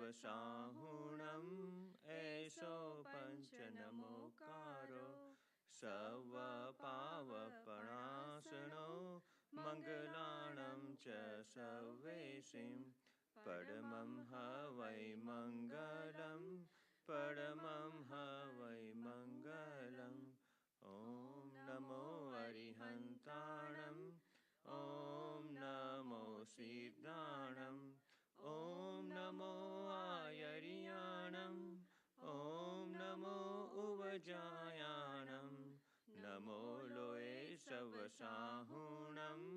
सवसाहुणं एषो पञ्चनमोकारो सर्वपावपणाशनो मङ्गलानं च सर्वेषां परमं हवै मङ्गलं परमं हवै मङ्गलम् ॐ नमो अरिहन्ताणम् ॐ नमो सिद्धाणम् ॐ नमो आयर्याणम् ॐ नमो उवजायाणम् नमो लोये सवसाहुणम्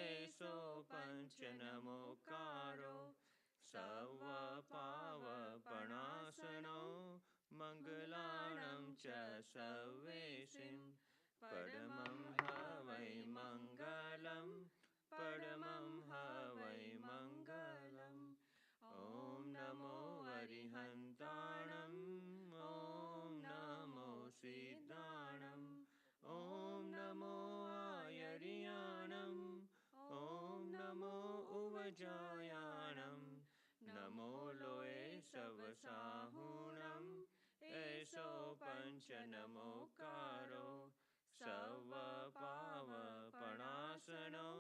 एषो पञ्चनमोकारो सर्वपावपणाशनो मङ्गलानं च सर्वेषां परमं हवै मङ्गलं परमं हवै मङ्गलम् ॐ नमो अरिहन्ताणम् ॐ नमो सिद्धाणम् ॐ नमो आयर्याणम् ॐ नमो उवजायाणम् नमो लोये सवसाहुणम् एषो पञ्चनमोकारो सर्वपावपणाशनो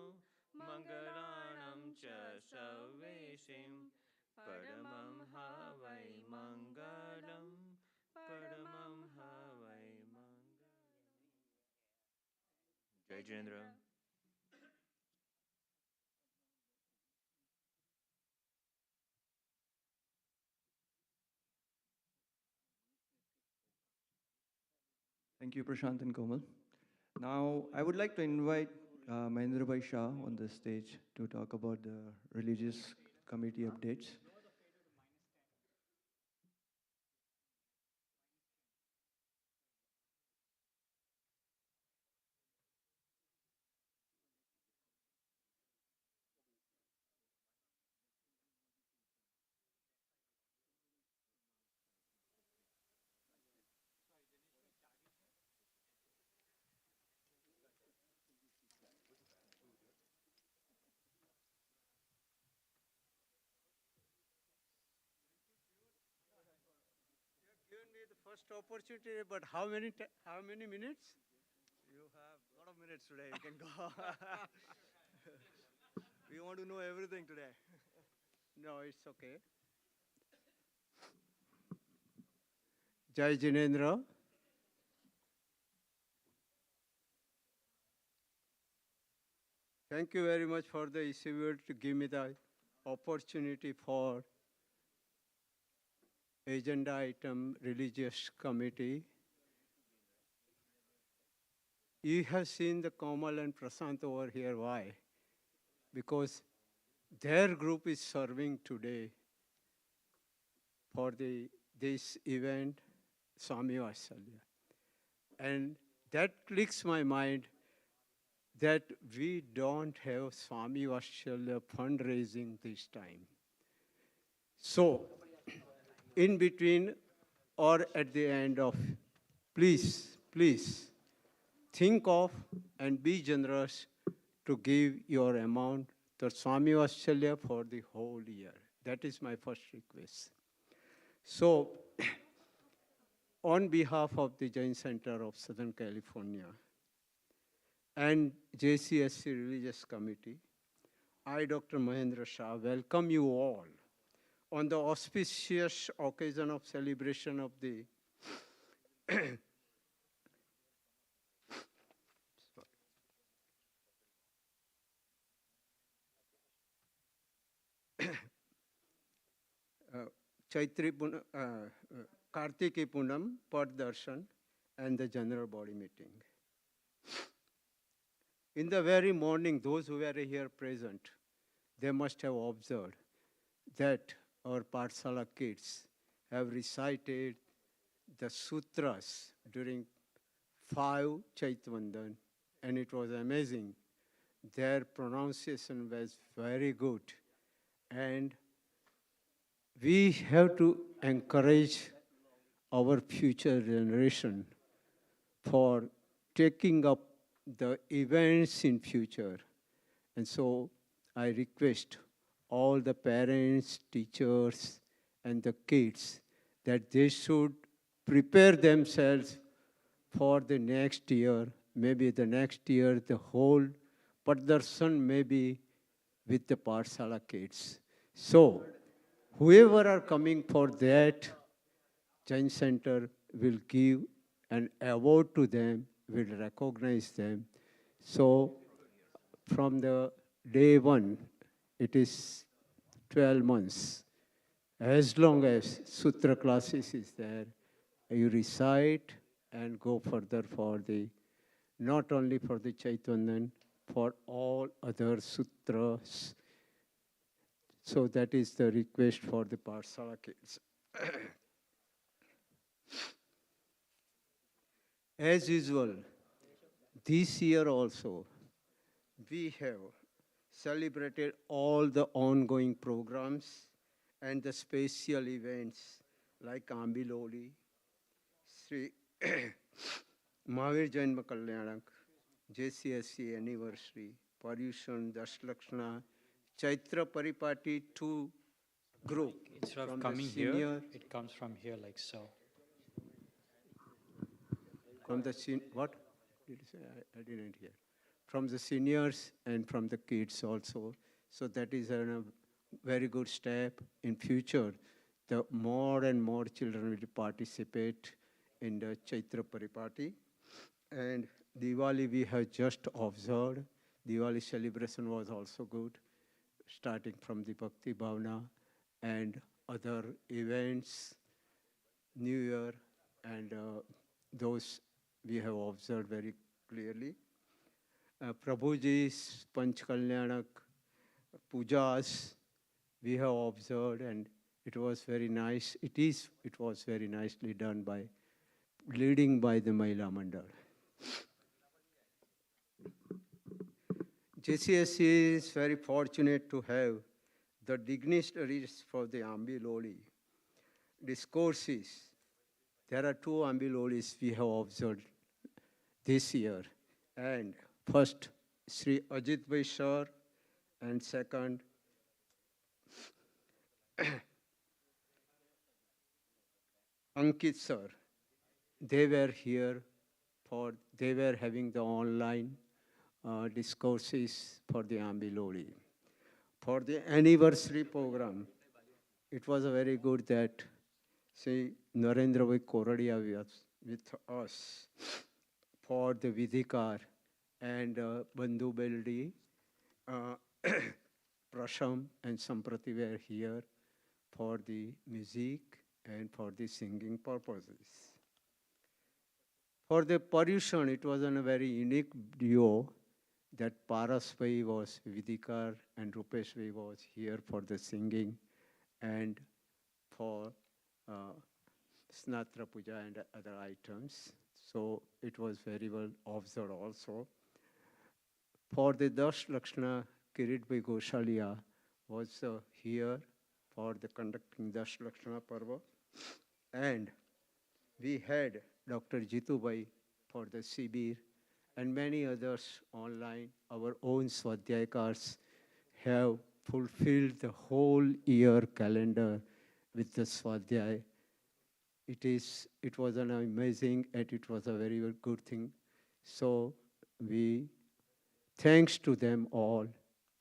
मङ्गलानं च सर्वेषां परमं हवै मङ्गलं परमं हवै मङ्गलम्। जय Jinendra. Thank you, Prashant and Komal. Now, I would like to invite Mahendra Bhai Shah on the stage to talk about the religious committee updates. Given me the first opportunity, but how many minutes? You have a lot of minutes today. You can go. We want to know everything today. No, it's okay. Jai Jinendra. Thank you very much for the issue to give me the opportunity for agenda item religious committee. You have seen the Kamal and Prasant over here. Why? Because their group is serving today for this event, Swami Vasalya. And that clicks my mind that we don't have Swami Vasalya fundraising this time. So, in between or at the end of, please think of and be generous to give your amount to Swami Vasalya for the whole year. That is my first request. So, on behalf of the Jain Center of Southern California and JCSC Religious Committee, I, Dr. Mahendra Shah, welcome you all on the auspicious occasion of celebration of the Kartiki Punam, Pad Darshan, and the general body meeting. In the very morning, those who were here present, they must have observed that our Pathshala kids have recited the sutras during 5 Chaitvandan, and it was amazing. Their pronunciation was very good, and we have to encourage our future generation for taking up the events in future. And so I request all the parents, teachers, and the kids that they should prepare themselves for the next year, maybe the next year, the whole Pradarsan may be with the Pathshala kids. So, whoever are coming for that, Jain Center will give an award to them, will recognize them. So, from the day one, it is 12 months. As long as Sutra classes is there, you recite and go further for the, not only for the Chaitanyan, for all other sutras. So that is the request for the Parsala kids. As usual, this year also, we have celebrated all the ongoing programs and the special events like Ambiloli, Sri Mahavir Janma Kalyanak, JCSC anniversary, Paryushan, Dashlakshana, Chaitra Paripati 2 group. Instead of from coming the senior, here, it comes from here like so. From the what? Did you say? I didn't hear. From the seniors and from the kids also. So that is a very good step. In future, the more and more children will participate in the Chaitra Paripati. And Diwali we have just observed. Diwali celebration was also good, starting from the Bhakti Bhavana and other events, New Year, and those we have observed very clearly. Prabhuji's Panch Kalyanak pujas we have observed, and it was very nice. It was very nicely done by, leading by the Mahila Mandal. JCSC is very fortunate to have the dignitaries for the Ambiloli discourses. There are two Ambilolis we have observed this year. And first, Sri Ajit Vaishar, and second, Ankit sir. They were here they were having the online discourses for the Ambiloli. For the anniversary program, it was a very good that Sri Narendra Bhai Koradia was with us for the Vidhikar, and Bandhu Beldi, Prasham and Samprati were here for the music and for the singing purposes. For the Paryushan, it was a very unique duo that Paras Bhai was Vidhikar and Rupesh Bhai was here for the singing and for Snatra Puja and other items. So it was very well observed also. For the Dash Lakshana, Kirit Bhai Goshalia was here for the conducting Dash Lakshana Parva. And we had Dr. Jitu Bhai for the Sibir and many others online. Our own Swadhyayakars have fulfilled the whole year calendar with the Swadhyay. It was an amazing and it was a very, very good thing. So we, thanks to them all,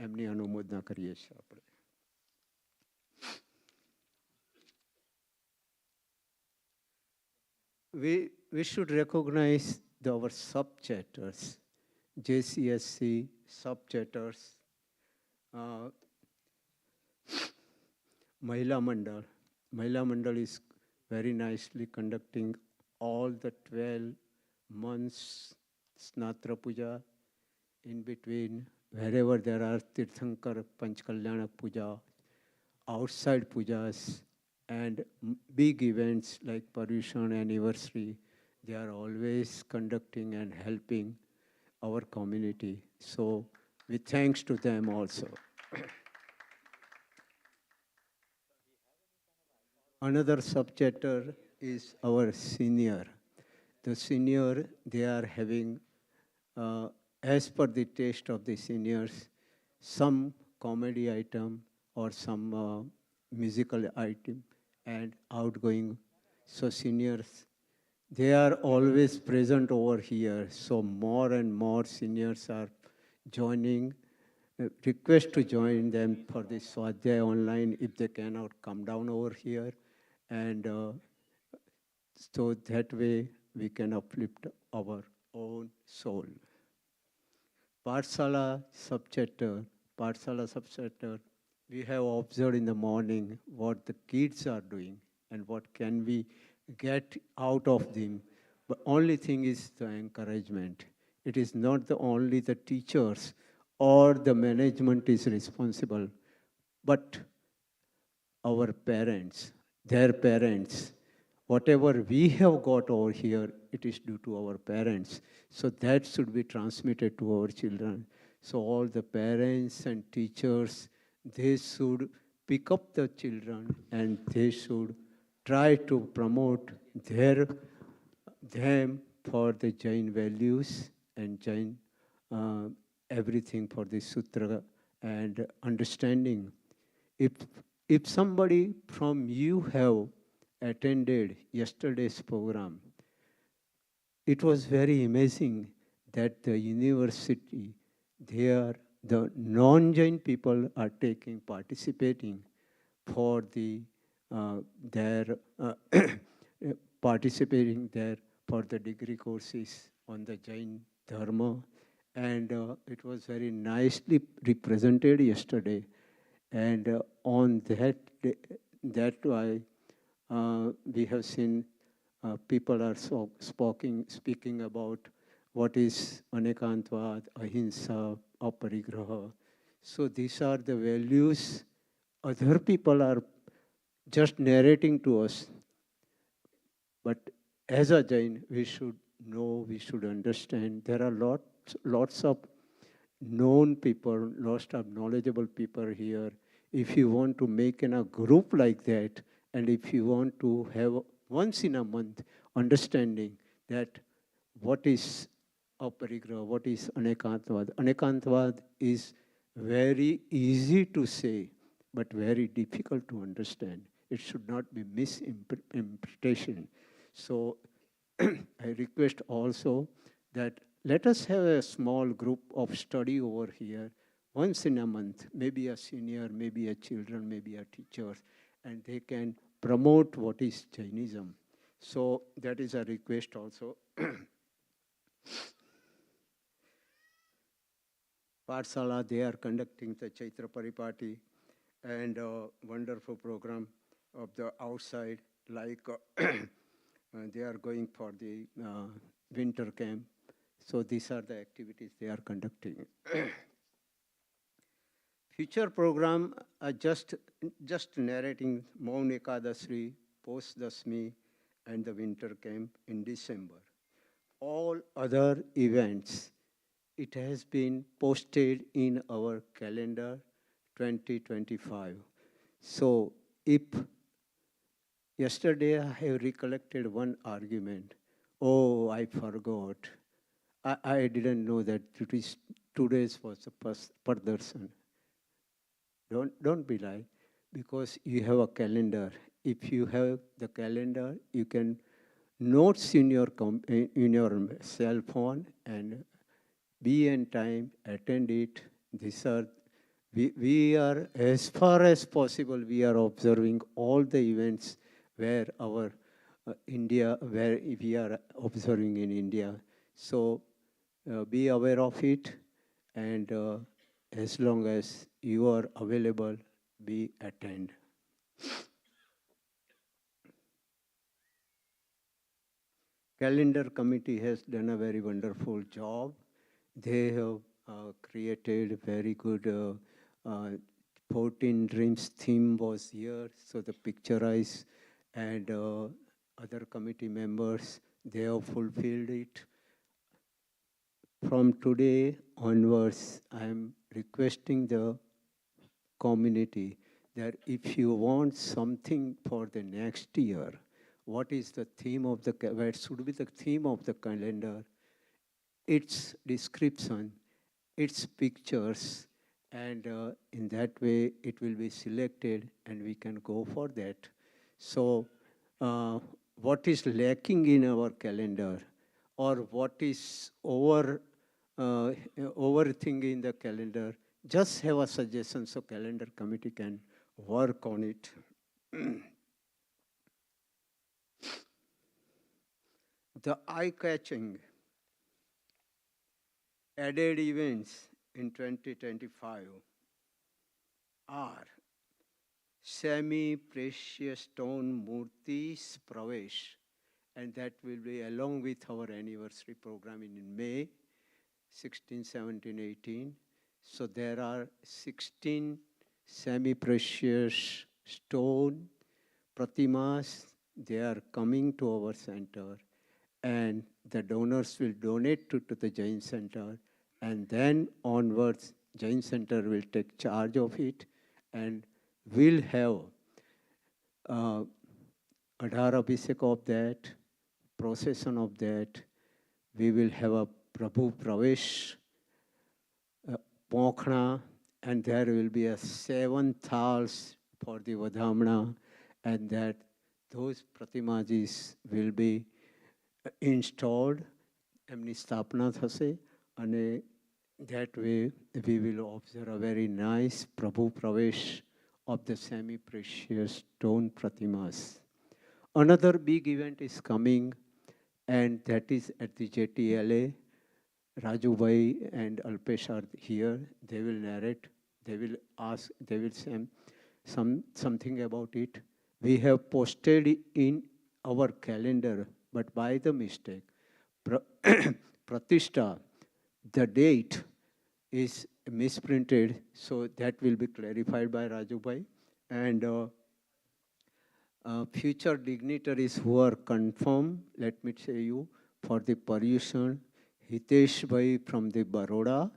એમની અનુમોદના કરીએ છીએ આપણે. We should recognize our sub-chapters, JCSC sub-chapters, Mahila Mandal. Mahila Mandal is very nicely conducting all the 12 months Snatra Puja. In between, wherever there are Tirthankar Panchkalyanak Puja, outside pujas, and big events like Paryushan anniversary, they are always conducting and helping our community. So we thanks to them also. Another subchapter is our senior. The senior, they are having, as per the taste of the seniors, some comedy item or some musical item and outgoing. So seniors, they are always present over here. So more and more seniors are joining. Request to join them for this Swadhyay online if they cannot come down over here. And so that way we can uplift our own soul. Parsala subchapter, we have observed in the morning what the kids are doing and what can we get out of them. But only thing is the encouragement. It is not the only the teachers or the management is responsible, but our parents, their parents. Whatever we have got over here, it is due to our parents. So that should be transmitted to our children. So all the parents and teachers, they should pick up the children and they should try to promote them for the Jain values and Jain uh, everything for the sutra and understanding. If if somebody from you have attended yesterday's program, it was very amazing that the university, there, the non-Jain people are participating for their participating there for the degree courses on the Jain Dharma, and it was very nicely represented yesterday. And on that why we have seen people are speaking about what is anekantvad, ahimsa, aparigraha. So these are the values other people are just narrating to us. But as a Jain, we should know, we should understand. There are lots of known people, lots of knowledgeable people here. If you want to make in a group like that, and if you want to have once in a month understanding that what is aparigraha, what is anekantvad. Anekantvad is very easy to say, but very difficult to understand. It should not be misinterpretation. So I request also that let us have a small group of study over here once in a month, maybe a senior, maybe a children, maybe a teachers, and they can promote what is Jainism. So that is a request also. Parsala, they are conducting the Chaitra Paripati and a wonderful program of the outside, like they are going for the winter camp. So these are the activities they are conducting. Future program, just narrating Maun Ekadashri, Post Dasmi, and the winter camp in December. All other events, it has been posted in our calendar 2025. So if yesterday I have recollected one argument, oh, I forgot. I didn't know that today's was the Pardarshan. Don't be like, because you have a calendar. If you have the calendar, you can notes in your cell phone and be in time, attend it. We are, as far as possible, we are observing all the events where our India, where we are observing in India. So be aware of it, and as long as you are available, be attend. Calendar committee has done a very wonderful job. They have created very good 14 Dreams theme was here, so the picturize and other committee members, they have fulfilled it. From today onwards, I am requesting the community that if you want something for the next year, what is the theme of what should be the theme of the calendar, its description, its pictures, and in that way it will be selected and we can go for that. So what is lacking in our calendar or what is overthink in the calendar, just have a suggestion so calendar committee can work on it. The eye-catching added events in 2025 are semi-precious stone Murti's Pravesh, and that will be along with our anniversary program in May 16, 17, 18. So there are 16 semi-precious stone pratimas. They are coming to our center, and the donors will donate to the Jain Center, and then onwards, Jain Center will take charge of it, and we'll have Adhar Abhishek of that, procession of that. We will have a Prabhu Pravesh, Pokhna, and there will be a 7 thals for the Vadhamna, and that those Pratimajis will be installed, એમની સ્થાપના થશે, અને that way we will observe a very nice Prabhu Pravesh of the semi-precious stone Pratimas. Another big event is coming, and that is at the JTLA. Raju Bhai and Alpesh are here. They will narrate. They will ask. They will say something about it. We have posted in our calendar, but by the mistake, Pratishtha, the date is misprinted, so that will be clarified by Raju Bhai. And future dignitaries who are confirmed, let me say you, for the Paryushan, Hitesh Bhai from the Baroda,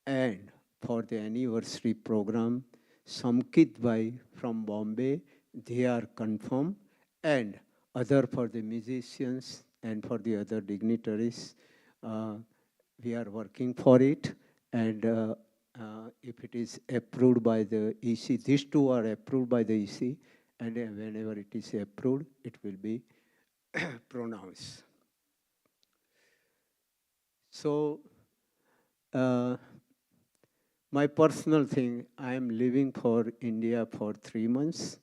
and for the anniversary program, Samkit Bhai from Bombay, they are confirmed, and other for the musicians and for the other dignitaries, we are working for it, and if it is approved by the EC, these two are approved by the EC, and whenever it is approved, it will be pronounced. So, my personal thing, I am living for India for 3 months,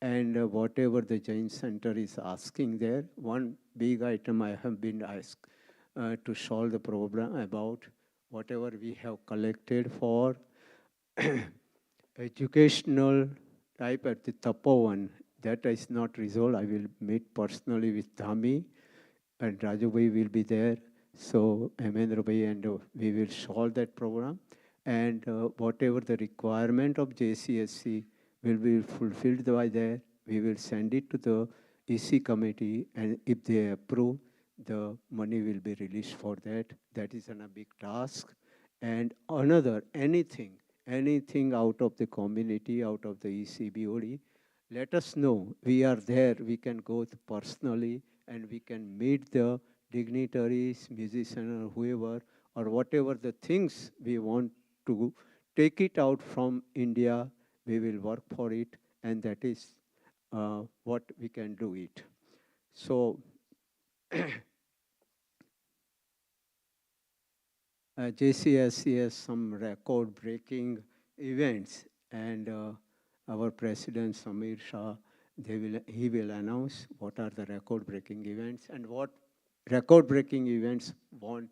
and whatever the Jain Center is asking there, one big item I have been asked to solve the problem about whatever we have collected for educational type at the Tapovan. That is not resolved. I will meet personally with Dhami, and Raju Bhai will be there. So Hemendra Bhai and we will solve that program. And whatever the requirement of JCSC will be fulfilled by there, we will send it to the EC committee, and if they approve, the money will be released for that. That is a big task. And another, anything out of the community, out of the EC BOD, let us know. We are there. We can go personally, and we can meet the dignitaries, musicians, or whoever, or whatever the things we want to take it out from India. We will work for it, and that is what we can do it. So, JCSC has some record-breaking events, and our president Samir Shah, he will announce what are the record-breaking events and what record-breaking events want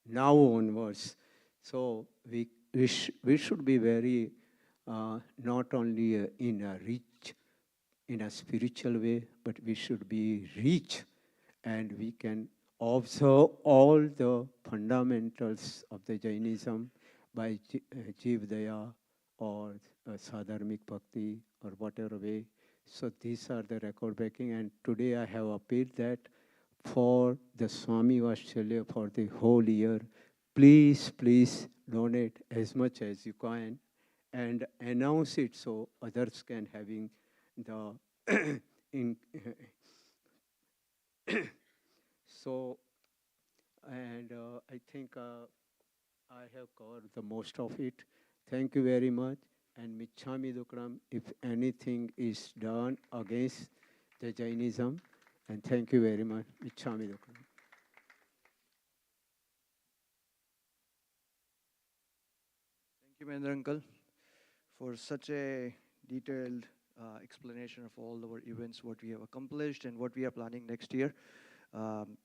now onwards. So we should be very not only in a spiritual way, but we should be rich, and we can observe all the fundamentals of the Jainism by Jiv Daya or Sadharmik Bhakti or whatever way. So these are the record breaking, and today I have appealed that for the Swami Vatshalya for the whole year, please donate as much as you can and announce it so others can having the so, and I think I have covered the most of it. Thank you very much. And Michhami Dukram, if anything is done against the Jainism, and thank you very much. Ichchami Dukkanam. Thank you, Mahendra Uncle, for such a detailed explanation of all our events, what we have accomplished, and what we are planning next year. Um,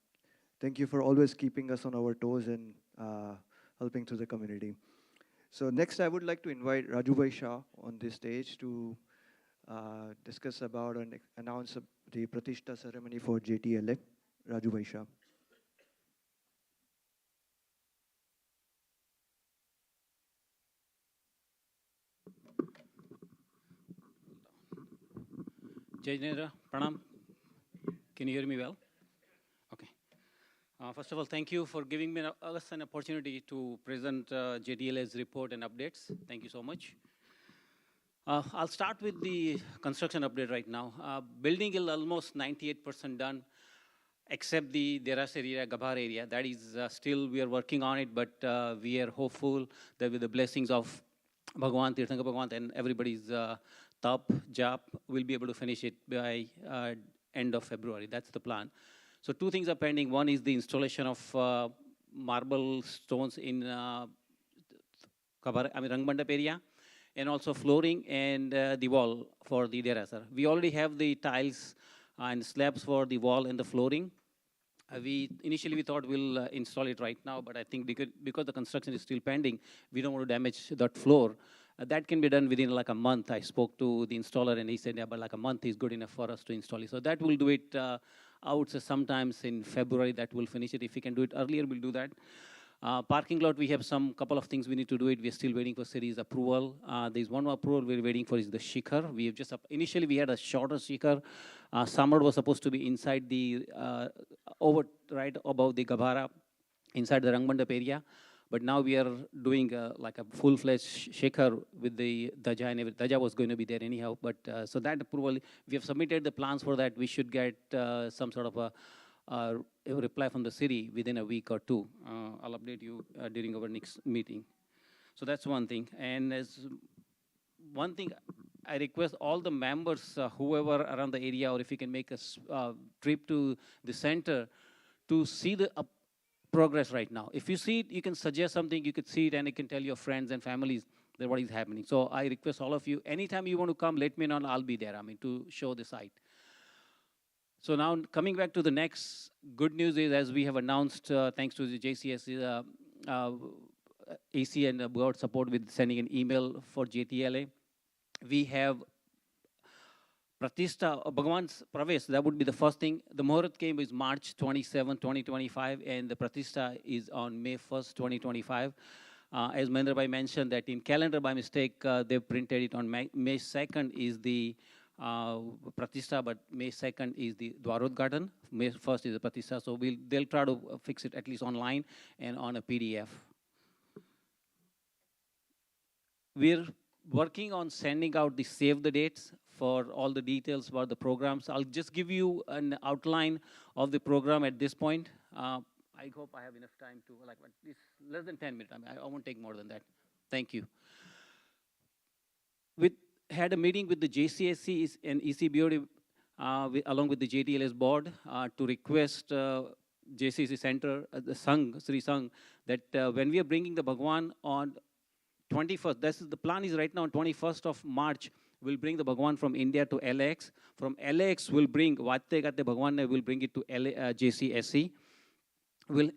Thank you for always keeping us on our toes and helping to the community. So next, I would like to invite Rajubhai Shah on this stage to discuss about and announce the Pratishta ceremony for JTLA. Rajubhai Shah. Jain, Pranam. Can you hear me well? Okay. First of all, thank you for giving me us an opportunity to present JDLA's report and updates. Thank you so much. I'll start with the construction update right now. Building is almost 98% done, except the Deras area, Gabhar area. That is still, we are working on it, but we are hopeful that with the blessings of Bhagwan, Tirthankar Bhagwan, and everybody's tap, jap, we'll be able to finish it by end of February. That's the plan. So two things are pending. One is the installation of marble stones in Rangmandap area, and also flooring and the wall for the Derasar. We already have the tiles and slabs for the wall and the flooring. Initially we thought we'll install it right now, but I think because the construction is still pending, we don't want to damage that floor. That can be done within like a month. I spoke to the installer and he said, yeah, but like a month is good enough for us to install it. So that will do it, I would say sometimes in February that will finish it. If we can do it earlier, we'll do that. Parking lot, we have couple of things we need to do it. We're still waiting for city's approval. There's one more approval we're waiting for is the shikhar. We have just, initially we had a shorter shikhar. Samad was supposed to be inside the, right above the Gabhara, inside the Rangmandap area. But now we are doing like a full-fledged shikhar with the Daja and everything. Daja was going to be there anyhow. But so that approval, we have submitted the plans for that. We should get some sort of a reply from the city within a week or two. I'll update you during our next meeting. So that's one thing. And as one thing, I request all the members, whoever around the area, or if you can make a trip to the center to see the progress right now. If you see it, you can suggest something, you could see it, and you can tell your friends and families that what is happening. So I request all of you, anytime you want to come, let me know, I'll be there, to show the site. So now coming back to the next good news is, as we have announced, thanks to the JCSC, AC and board support with sending an email for JTLA, we have Pratishta, Bhagwan's Pravesh, that would be the first thing. The Muhurat came is March 27, 2025, and the Pratishta is on May 1st, 2025. As Mahendra Bhai mentioned that in calendar by mistake, they printed it on May 2nd is the Pratishta, but May 2nd is the Dwarodghatan. May 1st is the Pratishta, so they'll try to fix it at least online and on a PDF. We're working on sending out the save the dates for all the details about the programs. I'll just give you an outline of the program at this point. I hope I have enough time to, like, at least less than 10 minutes. I won't take more than that. Thank you. We had a meeting with the JCSC and ECBOD along with the JTLS board to request JCSC Center, the Sangh, Sri Sangh, that when we are bringing the Bhagwan on 21st, the plan is right now on 21st of March, we'll bring the Bhagwan from India to LAX. From LAX, we'll bring Vatte Gatte Bhagwan, we'll bring it to JCSC. We'll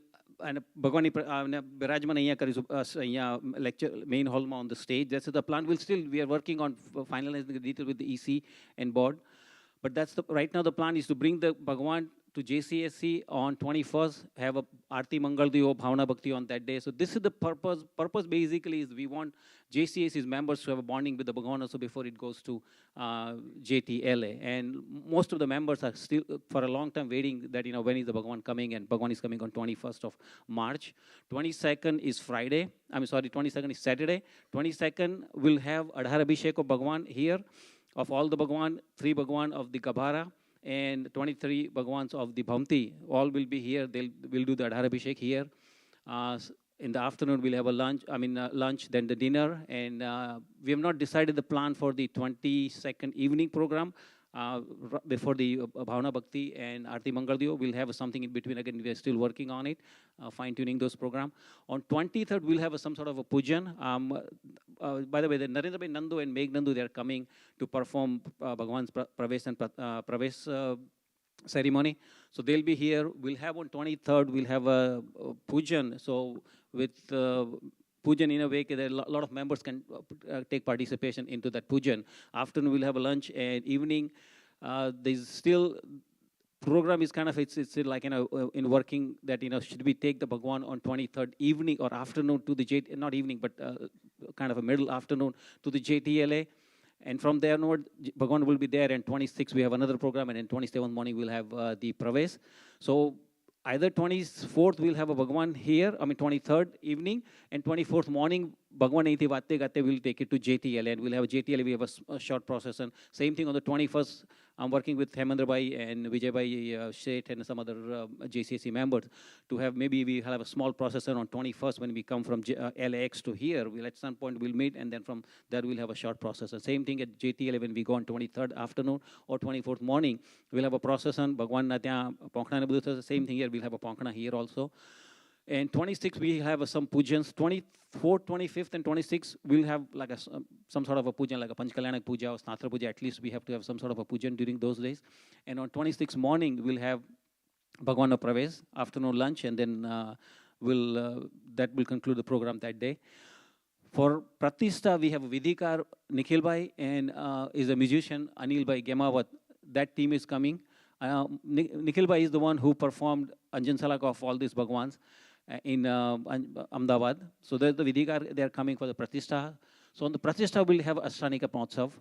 and Bhagwan Birajman Aiya lecture main hall on the stage. That's the plan. We are working on finalizing the detail with the EC and board. But that's right now the plan is to bring the Bhagwan to JCSC on 21st, have a Aarti Mangal Diyo, Bhavana Bhakti on that day. So this is the purpose. Purpose basically is we want JCSC's members to have a bonding with the Bhagwan also before it goes to JTLA. And most of the members are still for a long time waiting that, when is the Bhagwan coming, and Bhagwan is coming on 21st of March. 22nd is Friday. 22nd is Saturday. 22nd we'll have Adhar Abhishek of Bhagwan here. Of all the Bhagwan, 3 Bhagwan of the Gabhara, and 23 Bhagwans of the Bhamti, all will be here. We'll do the Adhar Abhishek here. In the afternoon, we'll have a lunch, then the dinner. And we have not decided the plan for the 22nd evening program. before the Bhavana Bhakti and Arti Mangaldiyo. We'll have something in between. Again, we are still working on it, fine-tuning those program. On 23rd, we'll have some sort of a pujan. By the way, the Narendra Bhai Nandu and Megh Nandu, they are coming to perform Bhagwan's Pravesh and Pravesh ceremony. So they'll be here. We'll have on 23rd, we'll have a pujan. So with pujan in a way, there a lot of members can take participation into that pujan. Afternoon, we'll have a lunch, and evening, there's still program is kind of, it's like, in working that, should we take the Bhagwan on 23rd evening or afternoon to the not evening, but kind of a middle afternoon to the JTLA. And from there onward, Bhagwan will be there, and 26th we have another program, and then 27th morning we'll have the Pravesh. So either 24th we'll have a Bhagwan here, 23rd evening, and 24th morning, Bhagwan Aiti Vatte Gatte will take it to JTLA, and we'll have a JTLA, we have a short procession. Same thing on the 21st, I'm working with Hemendra Bhai and Vijay Bhai Sheth and some other JCSC members to have, maybe we have a small procession on 21st when we come from LAX to here. We'll at some point we'll meet, and then from there we'll have a short procession. Same thing at JTLA when we go on 23rd afternoon or 24th morning, we'll have a procession. Bhagwan na tya Pankana ne budhu, same thing here, we'll have a Pankana here also. And 26th we have some pujans. 24th, 25th, and 26th we'll have like some sort of a pujan, like a Panchkalyanak puja or Snatra puja. At least we have to have some sort of a pujan during those days. And on 26th morning we'll have Bhagwan Pravesh, afternoon lunch, and then that will conclude the program that day. For Pratishta, we have Vidikar Nikhil Bhai and is a musician Anil Bhai Gemawat. That team is coming. Nikhil Bhai is the one who performed Anjan Salak of all these Bhagwans in Ahmedabad. So there's the Vidikar, they're coming for the Pratishta. So on the Pratishta, we'll have Ashtanika Mahotsav.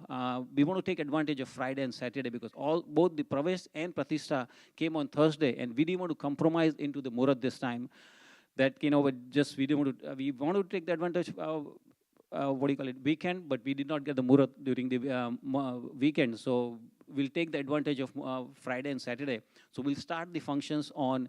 We want to take advantage of Friday and Saturday because both the Pravesh and Pratishta came on Thursday, and we didn't want to compromise into the Murat this time. That, we want to take the advantage of, weekend, but we did not get the Murat during the weekend. So we'll take the advantage of Friday and Saturday. So we'll start the functions on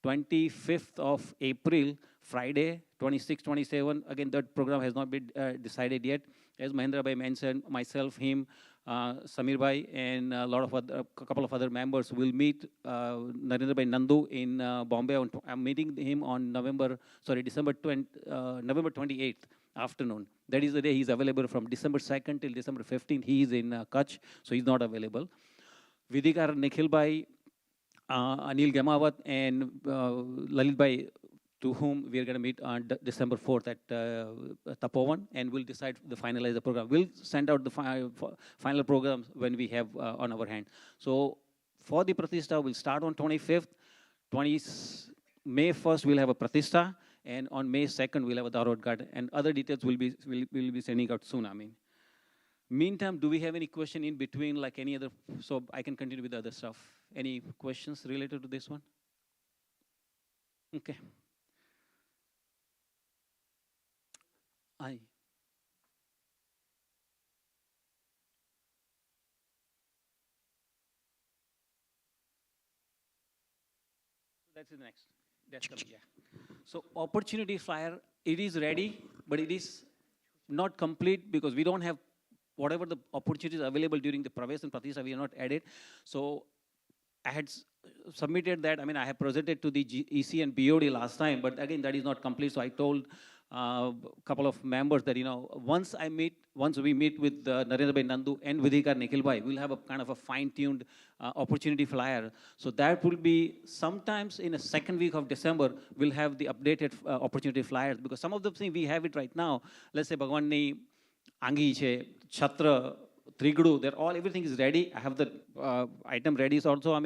25th of April, Friday, 26, 27. Again, that program has not been decided yet. As Mahendra Bhai mentioned, myself, him, Samir Bhai, and a couple of other members will meet Narendra Bhai Nandu in Bombay. I'm meeting him on November 28th afternoon. That is the day he's available. From December 2nd till December 15th, he is in Kutch, so he's not available. Vidikar Nikhil Bhai, Anil Gemawat, and Lalit Bhai, to whom we are going to meet on December 4th at Tapovan, and we'll decide to finalize the program. We'll send out the final programs when we have on our hand. So for the Pratishta, we'll start on 25th. May 1st, we'll have a Pratishta, and on May 2nd, we'll have a Darod Ghat, and other details we'll be sending out soon. Meantime, do we have any question in between, like any other, so I can continue with the other stuff. Any questions related to this one? Okay. Aye. That's the next. That's coming, yeah. So opportunity flyer, it is ready, but it is not complete because we don't have whatever the opportunities available during the Pravesh and Pratishtha, we are not added. So I had submitted that. I have presented to the EC and BOD last time, but again, that is not complete. So I told a couple of members that, once we meet with Narendra Bhai Nandu and Vidikar Nikhil Bhai, we'll have a kind of a fine-tuned opportunity flyer. So that will be sometimes in the second week of December, we'll have the updated opportunity flyers, because some of the things we have it right now. Let's say Bhagwan ni Angi che, Chhatra, Trigudu, everything is ready. I have the item ready also.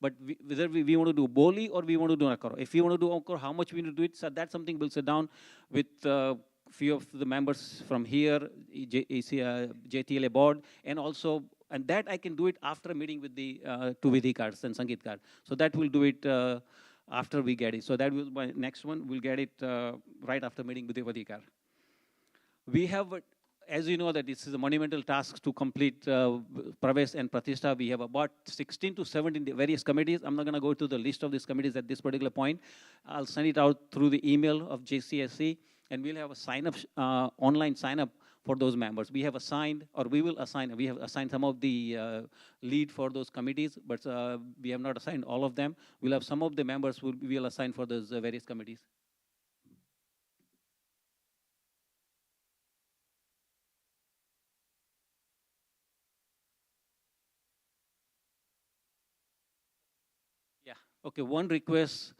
But whether we want to do Boli or we want to do Akaro. If we want to do Akaro, how much we need to do it? So that's something we'll sit down with few of the members from here, JTLA board, and that I can do it after meeting with the two Vidikars and Sangeet Kar. So that we'll do it after we get it. So that was my next one. We'll get it right after meeting with the Vidikar. We have, as you know, that this is a monumental task to complete Pravesh and Pratishta. We have about 16 to 17 various committees. I'm not going to go to the list of these committees at this particular point. I'll send it out through the email of JCSC, and we'll have a sign-up, online sign-up for those members. We have assigned, or we will assign, we have assigned some of the lead for those committees, but we have not assigned all of them. We'll have some of the members we'll assign for those various committees. Yeah, okay, one request.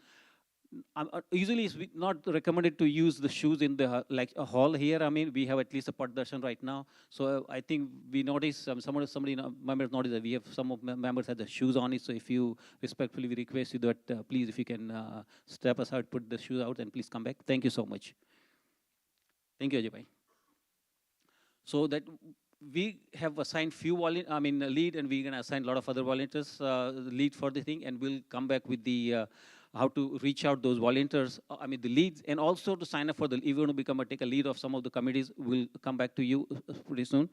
Usually it's not recommended to use the shoes in the like a hall here. I mean, we have at least a darshan right now. So I think we noticed somebody members noticed that we have some of members have the shoes on it. So if you respectfully, we request you that please, if you can step aside, put the shoes out, and please come back. Thank you so much. Thank you, Ajay bhai. So that we have assigned few lead, and we're gonna assign a lot of other volunteers lead for the thing, and we'll come back with the how to reach out those volunteers, the leads, and also to sign up for the, if you want to take a lead of some of the committees, we'll come back to you pretty soon.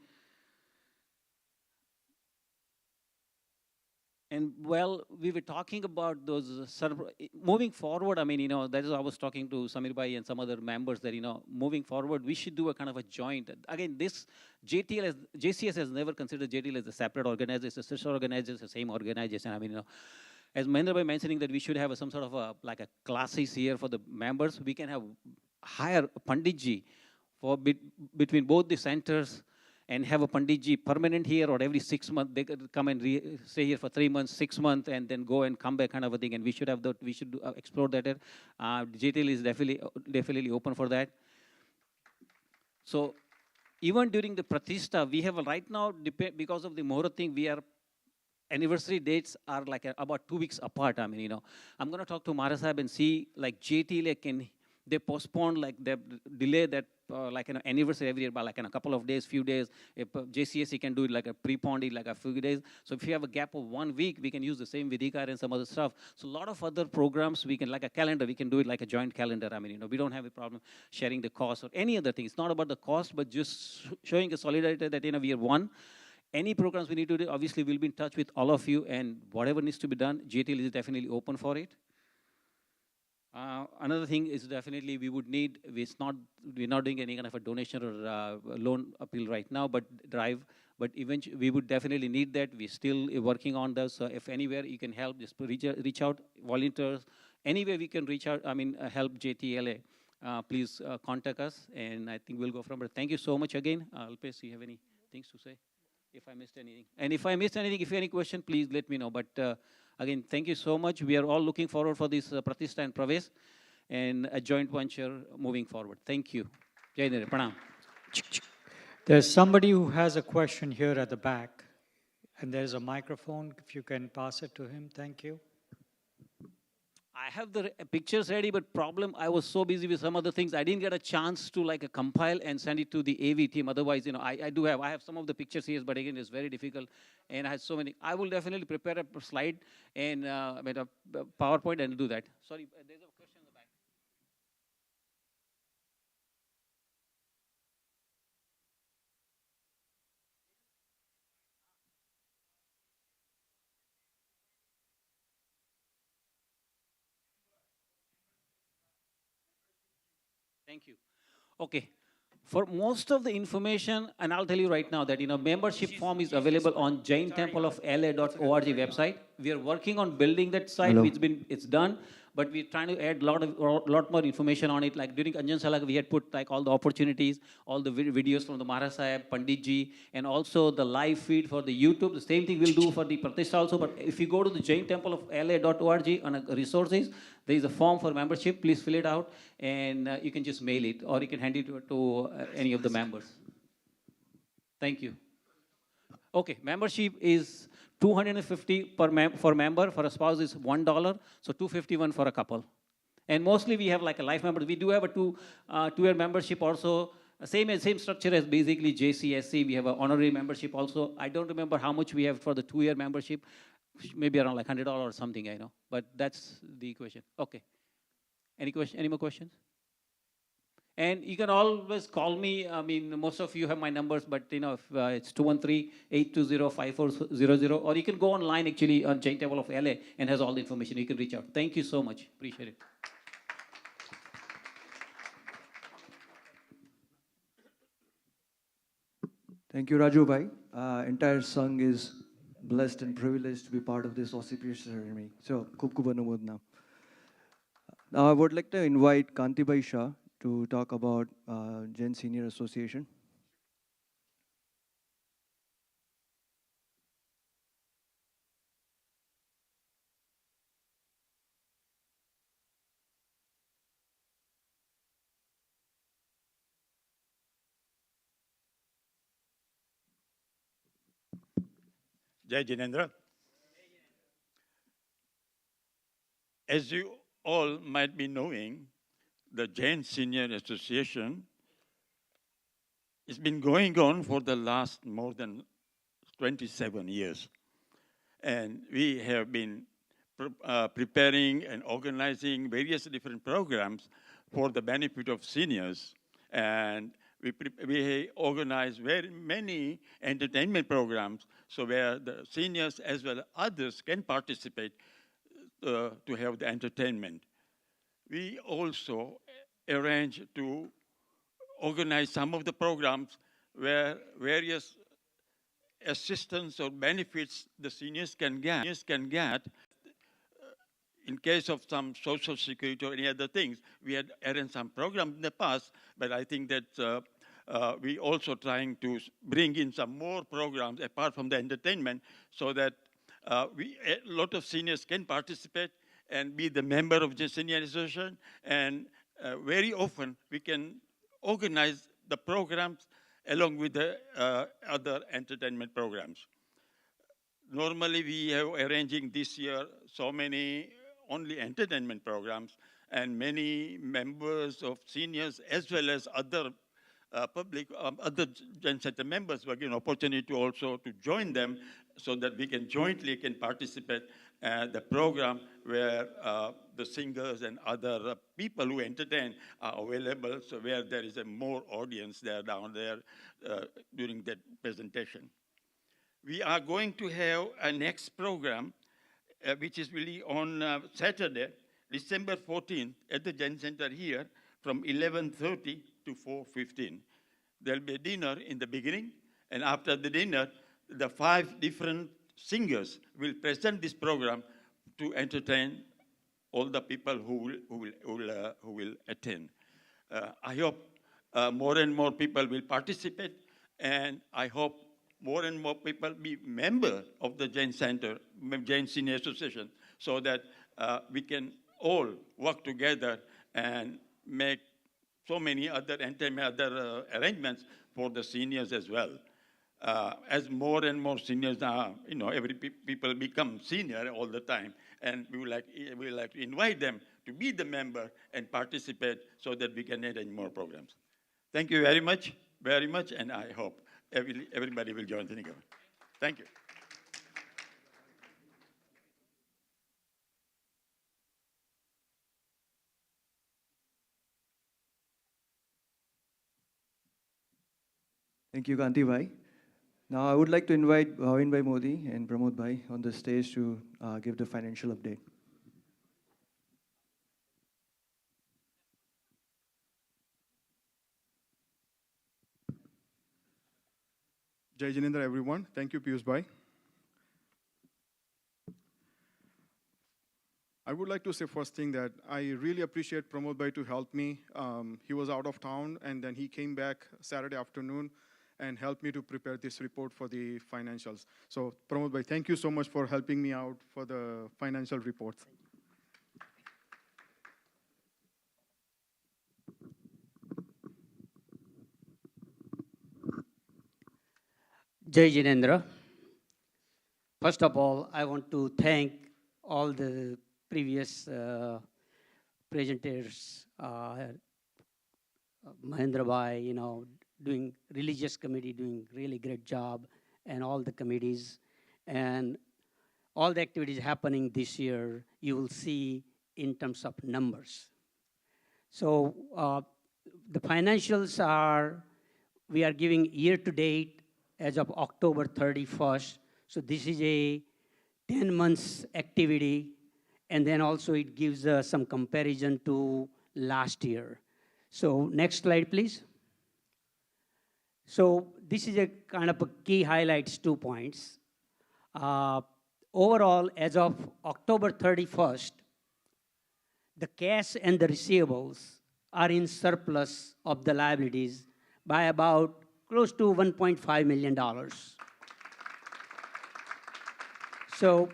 And well, we were talking about those moving forward. That is, I was talking to Samir Bhai and some other members that, moving forward, we should do a kind of a joint. Again, this JCS has never considered JTL as a separate organization. It's a sister organization, it's the same organization. As Mahendra Bhai mentioning that we should have some sort of like a classes here for the members. We can have hire Panditji for between both the centers, and have a Panditji permanent here, or every 6 months they could come and stay here for 3 months, 6 months, and then go and come back, kind of a thing. And we should have that. We should explore that. JTL is definitely open for that. So even during the Pratishtha, we have right now, because of the Muhurat thing, we are anniversary dates are like about 2 weeks apart. I'm going to talk to Maharaj Sahib and see like JTL they postpone, like they delay that anniversary every year by like in a couple of days, few days. If JCSC can do it like a pre-pond, like a few days. So if you have a gap of 1 week, we can use the same Vidikar and some other stuff. So a lot of other programs, we can, like a calendar, we can do it like a joint calendar. We don't have a problem sharing the cost or any other thing. It's not about the cost, but just showing a solidarity that, we are one. Any programs we need to do, obviously we'll be in touch with all of you, and whatever needs to be done, JTL is definitely open for it. Another thing is definitely we would need, we're not doing any kind of a donation or loan appeal right now, but eventually we would definitely need that. We're still working on this. So if anywhere you can help, just reach out, volunteers, anywhere we can reach out, help JTLA. Please contact us, and I think we'll go from there. Thank you so much again. Alpesh, you have any things to say? If I missed anything. And if I missed anything, if you have any question, please let me know. But again, thank you so much. We are all looking forward for this Pratishtha and Pravesh, and a joint venture moving forward. Thank you. Jain, pranam. There's somebody who has a question here at the back, and there's a microphone. If you can pass it to him, thank you. I have the pictures ready, but problem, I was so busy with some other things, I didn't get a chance to compile and send it to the AV team. Otherwise, I have some of the pictures here, but again, it's very difficult, and I had so many. I will definitely prepare a slide and a PowerPoint and do that. Sorry, there's a question in the back. Thank you. Okay. For most of the information, and I'll tell you right now that membership form is available on jaintempleofla.org website. We are working on building that site. It's done, but we're trying to add lot more information on it. Like during Anjan Salag, we had put all the opportunities, all the videos from the Maharaj Sahib, Panditji, and also the live feed for the YouTube. The same thing we'll do for the Pratishtha also. But if you go to the jaintempleofla.org on resources, there is a form for membership. Please fill it out, and you can just mail it, or you can hand it to any of the members. Thank you. Okay, membership is $250 for member. For a spouse is $1, so $251 for a couple. And mostly we have like a life member. We do have a two-year membership also. Same structure as basically JCSC. We have an honorary membership also. I don't remember how much we have for the 2-year membership. Maybe around like $100 or something, I know. But that's the equation. Okay. Any more questions? And you can always call me. Most of you have my numbers, but if it's 213-820-5400, or you can go online actually on Jain Temple of LA and has all the information. You can reach out. Thank you so much. Appreciate it. Thank you, Raju Bhai. Entire Sangh is blessed and privileged to be part of this auspicious ceremony. So, Khub Khub Anumod now. Now, I would like to invite Kanti Bhai Shah to talk about Jain Senior Association. Jai Jinendra. As you all might be knowing, the Jain Senior Association has been going on for the last more than 27 years. And we have been preparing and organizing various different programs for the benefit of seniors. And we organize very many entertainment programs so where the seniors as well as others can participate to have the entertainment. We also arrange to organize some of the programs where various assistance or benefits the seniors can get in case of some social security or any other things. We had arranged some programs in the past, but I think that we also trying to bring in some more programs apart from the entertainment so that a lot of seniors can participate and be the member of the senior association. And very often we can organize the programs along with the other entertainment programs. Normally we have arranging this year so many only entertainment programs, and many members of seniors as well as other public, other Jain Center members were given opportunity to also to join them so that we can jointly can participate the program where the singers and other people who entertain are available, so where there is a more audience there down there during that presentation. We are going to have a next program which is really on Saturday, December 14th at the Jain Center here from 11:30 to 4:15. There'll be a dinner in the beginning, and after the dinner, the 5 different singers will present this program to entertain all the people who will attend. I hope more and more people will participate, and I hope more and more people be member of the Jain Center, Jain Senior Association, so that we can all work together and make so many other arrangements for the seniors as well. As more and more seniors are, people become senior all the time, and we would like to invite them to be the member and participate so that we can arrange more programs. Thank you very much, and I hope everybody will join the government. Thank you. Thank you, Kanti Bhai. Now, I would like to invite Bhavin Bhai Modi and Pramod Bhai on the stage to give the financial update. Jai Jinendra, everyone. Thank you, Piyush Bhai. I would like to say first thing that I really appreciate Pramod Bhai to help me. He was out of town, and then he came back Saturday afternoon and helped me to prepare this report for the financials. So, Pramod Bhai, thank you so much for helping me out for the financial reports. Jai Jinendra. First of all, I want to thank all the previous presenters, Mahendra Bhai, doing religious committee, doing really great job, and all the committees, and all the activities happening this year, you will see in terms of numbers. So the financials are, we are giving year to date as of October 31st. So this is a 10 months activity, and then also it gives some comparison to last year. So next slide, please. So this is a kind of a key highlights, 2 points. Uh, Overall, as of October 31st, the cash and the receivables are in surplus of the liabilities by about close to $1.5 million. So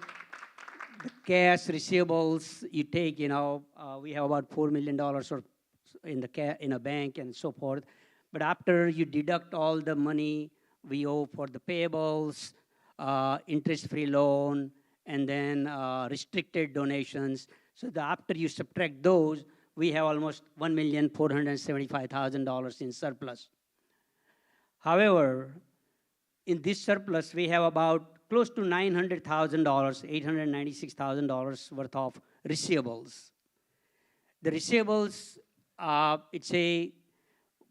the cash receivables you take, we have about $4 million or in a bank and so forth. But after you deduct all the money we owe for the payables, interest-free loan, and then restricted donations, so after you subtract those, we have almost $1,475,000 in surplus. However, in this surplus, we have about close to $900,000, $896,000 worth of receivables. The receivables, it's a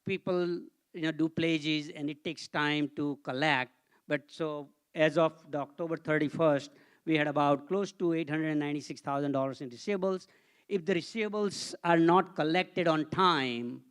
people do pledges and it takes time to collect. But so as of the October 31st, we had about close to $896,000 in receivables. If the receivables are not collected on time,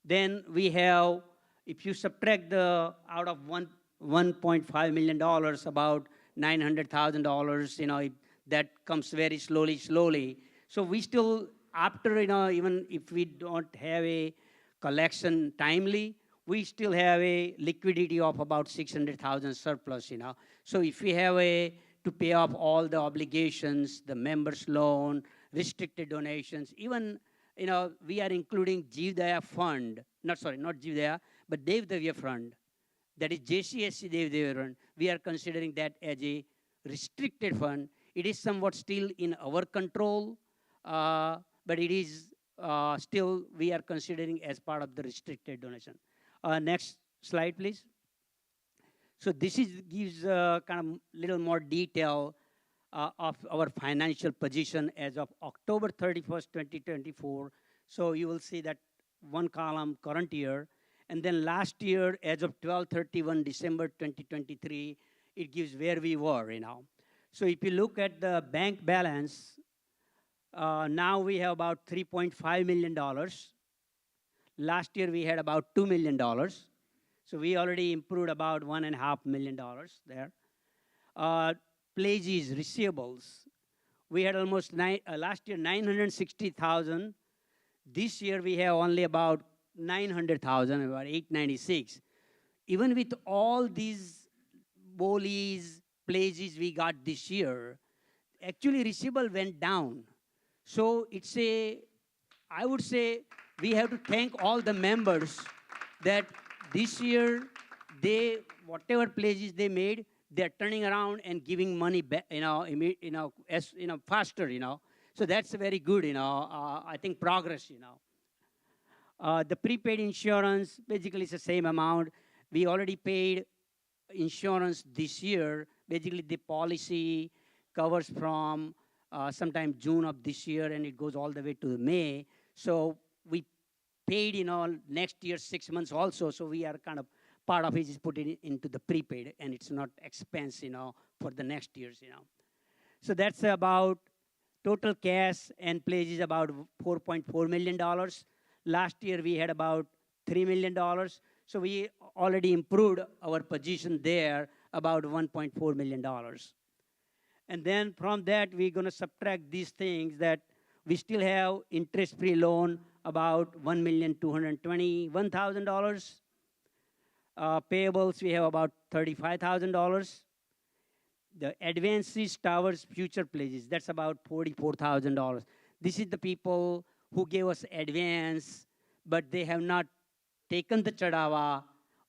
then we have, if you subtract the out of $1.5 million, about $900,000, that comes very slowly. So we still, after, even if we don't have a collection timely, we still have a liquidity of about 600,000 surplus, So if we have to pay off all the obligations, the members loan, restricted donations, even, we are including Jivdaya fund, not Jivdaya, but Devdavya fund. That is JCSC Devdavya fund. We are considering that as a restricted fund. It is somewhat still in our control, but it is still we are considering as part of the restricted donation. Next slide, please. So this gives kind of little more detail of our financial position as of October 31st, 2024. So you will see that one column current year, and then last year as of 12/31 December 2023, it gives where we were, So if you look at the bank balance, now we have about $3.5 million. Last year we had about $2 million. So we already improved about $1.5 million there. Pledges, receivables. We had almost last year 960,000. This year we have only about 900,000, about 896. Even with all these bolies, pledges we got this year, actually receivable went down. So it's I would say we have to thank all the members that this year whatever pledges they made, they're turning around and giving money back, faster, So that's very good, I think progress, The prepaid insurance, basically it's the same amount. We already paid insurance this year. Basically the policy covers from sometime June of this year and it goes all the way to May. So we paid, next year 6 months also. So we are kind of, part of it is put into the prepaid and it's not expense, for the next years, So that's about total cash and pledges about $4.4 million. Last year we had about $3 million. So we already improved our position there about $1.4 million. And then from that, we're going to subtract these things that we still have interest-free loan about $1,221,000. Payables, we have about $35,000. The advances towards future pledges, that's about $44,000. This is the people who gave us advance, but they have not taken the chadawa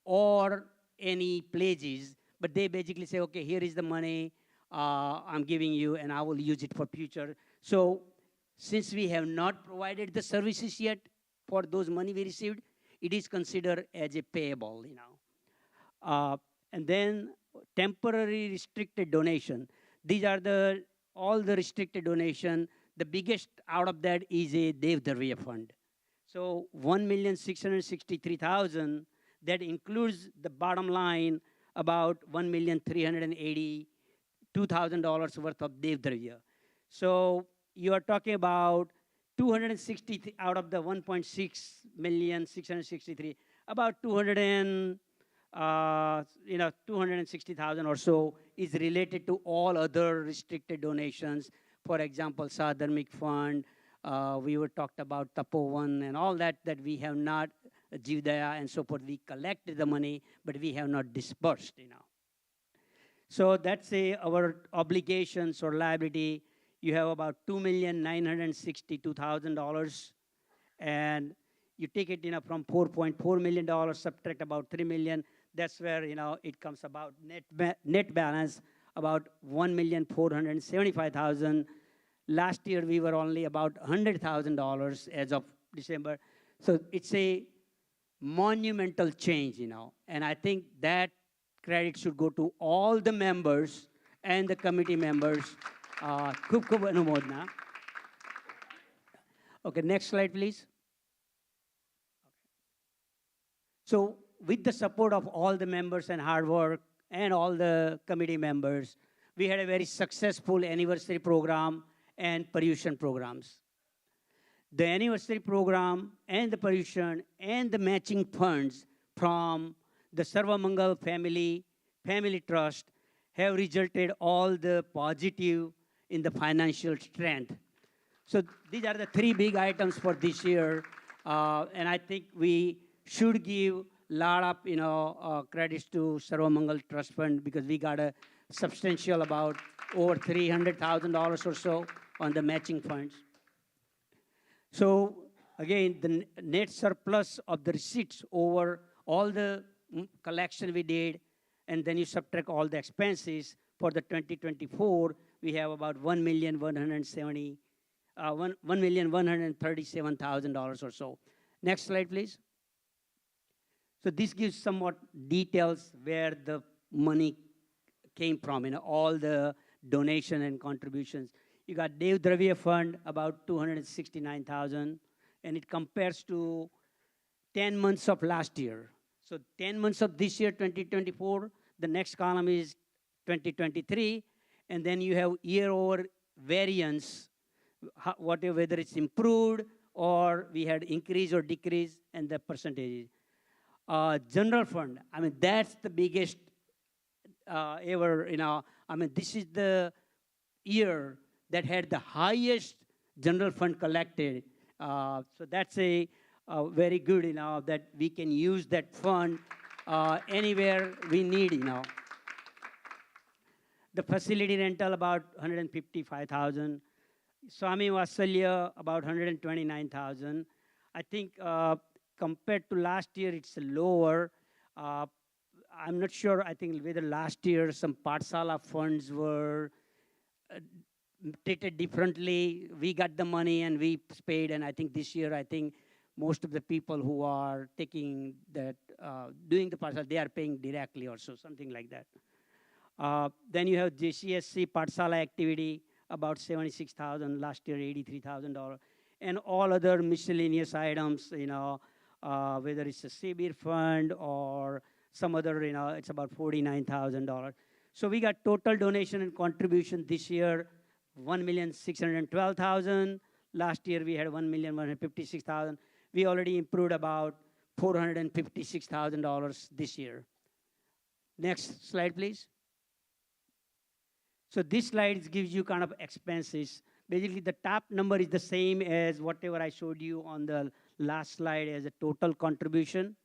or any pledges, but they basically say, okay, here is the money I'm giving you, and I will use it for future. So since we have not provided the services yet for those money we received, it is considered as a payable, and then temporary restricted donation. These are all the restricted donation. The biggest out of that is a Devdarviya fund. So 1,663,000, that includes the bottom line about $1,382,000 worth of Devdarviya. So you are talking about 260 out of the 1.6 million 663, about 200 and 260,000 or so is related to all other restricted donations. For example, Sadharmic Fund, we were talked about Tapovan and all that we have not, Jivdaya and so forth. We collected the money, but we have not disbursed, So that's our obligations or liability. You have about $2,962,000, and you take it, from $4.4 million, subtract about $3 million. That's where it comes about net balance about $1,475,000. Last year we were only about $100,000 as of December. So it's a monumental change, and I think that credit should go to all the members and the committee members. Khub khub anumodna. Okay, next slide, please. So with the support of all the members and hard work and all the committee members, we had a very successful anniversary program and Paryushan programs. The anniversary program and the Paryushan and the matching funds from the Sarvamangal Family Trust have resulted all the positive in the financial strength. So these are the three big items for this year, and I think we should give lot of credits to Sarvamangal Trust Fund because we got a substantial about over $300,000 or so on the matching funds. So again, the net surplus of the receipts over all the collection we did, and then you subtract all the expenses for the 2024, we have about $1,137,000 or so. Next slide, please. So this gives somewhat details where the money came from, all the donation and contributions. You got Dev Dravya Fund, about $269,000, and it compares to 10 months of last year. So 10 months of this year, 2024, the next column is 2023, and then you have year over variance, whatever, whether it's improved or we had increase or decrease, and the percentages. General fund, that's the biggest ever, this is the year that had the highest general fund collected. So that's a very good, that we can use that fund anywhere we need, The facility rental, about $155,000. Swami Vasalya, about $129,000. I think compared to last year, it's lower. I'm not sure, I think whether last year some Patsala funds were treated differently. We got the money and we paid, and I think this year, I think most of the people who are taking that, doing the Patsala, they are paying directly or so, something like that. Then you have JCSC Patsala activity, about $76,000, last year $83,000, and all other miscellaneous items, whether it's a Sibir fund or some other, it's about $49,000. So we got total donation and contribution this year, $1,612,000. Last year we had $1,156,000. We already improved about $456,000 this year. Next slide, please. So this slide gives you kind of expenses. Basically, the top number is the same as whatever I showed you on the last slide as a total contribution.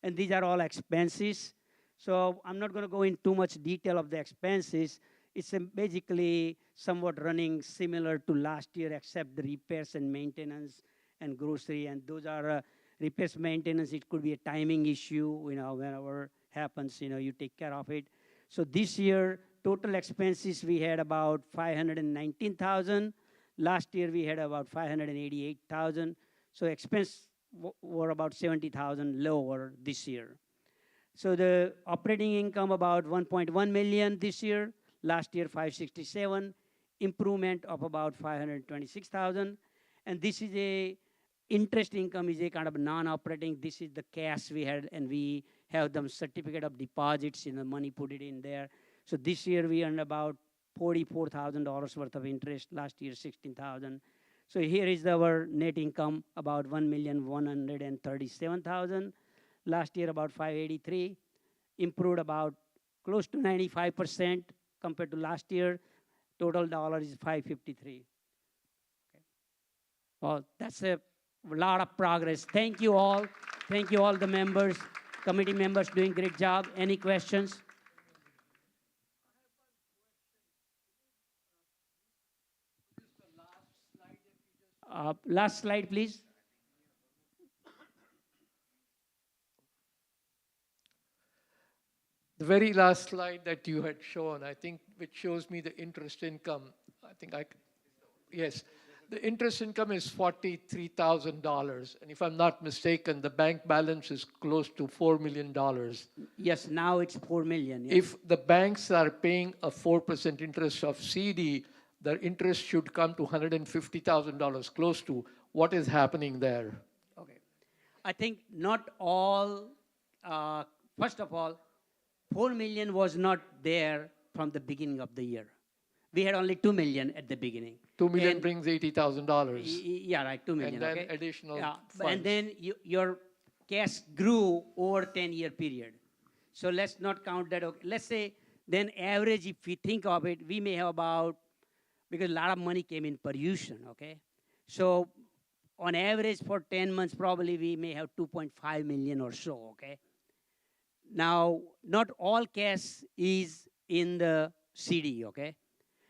And these are all expenses. So I'm not going to go into too much detail of the expenses. It's basically somewhat running similar to last year, except the repairs and maintenance and grocery. And those are repairs, maintenance. It could be a timing issue, whenever happens, you take care of it. So this year, total expenses, we had about $519,000. Last year, we had about $588,000. So expense were about $70,000 lower this year. So the operating income about $1.1 million this year. Last year, $567,000. Improvement of about $526,000. And this is a interest income is a kind of non-operating. This is the cash we had, and we have them certificate of deposits, money put it in there. So this year we earned about $44,000 worth of interest. Last year, $16,000. So here is our net income, about $1,137,000. Last year, about $583,000. improved about close to 95% compared to last year. Total dollar is 553. Okay. Well, that's a lot of progress. Thank you all. Thank you all the members, committee members doing great job. Any questions? Last slide, please. The very last slide that you had shown, I think, which shows me the interest income. I think yes, the interest income is $43,000. And if I'm not mistaken, the bank balance is close to $4 million. Yes, now it's 4 million. Yes. If the banks are paying a 4% interest of CD, their interest should come to $150,000, close to. What is happening there? Okay. I think not all, first of all, 4 million was not there from the beginning of the year. We had only 2 million at the beginning. 2 million brings $80,000. Yeah, right, 2 million. And then okay? additional funds. And then your cash grew over 10-year period. So let's not count that. Okay. Let's say then average, if we think of it, we may have about, because a lot of money came in pollution, okay? So on average for 10 months, probably we may have 2.5 million or so, okay? Now, not all cash is in the CD, okay?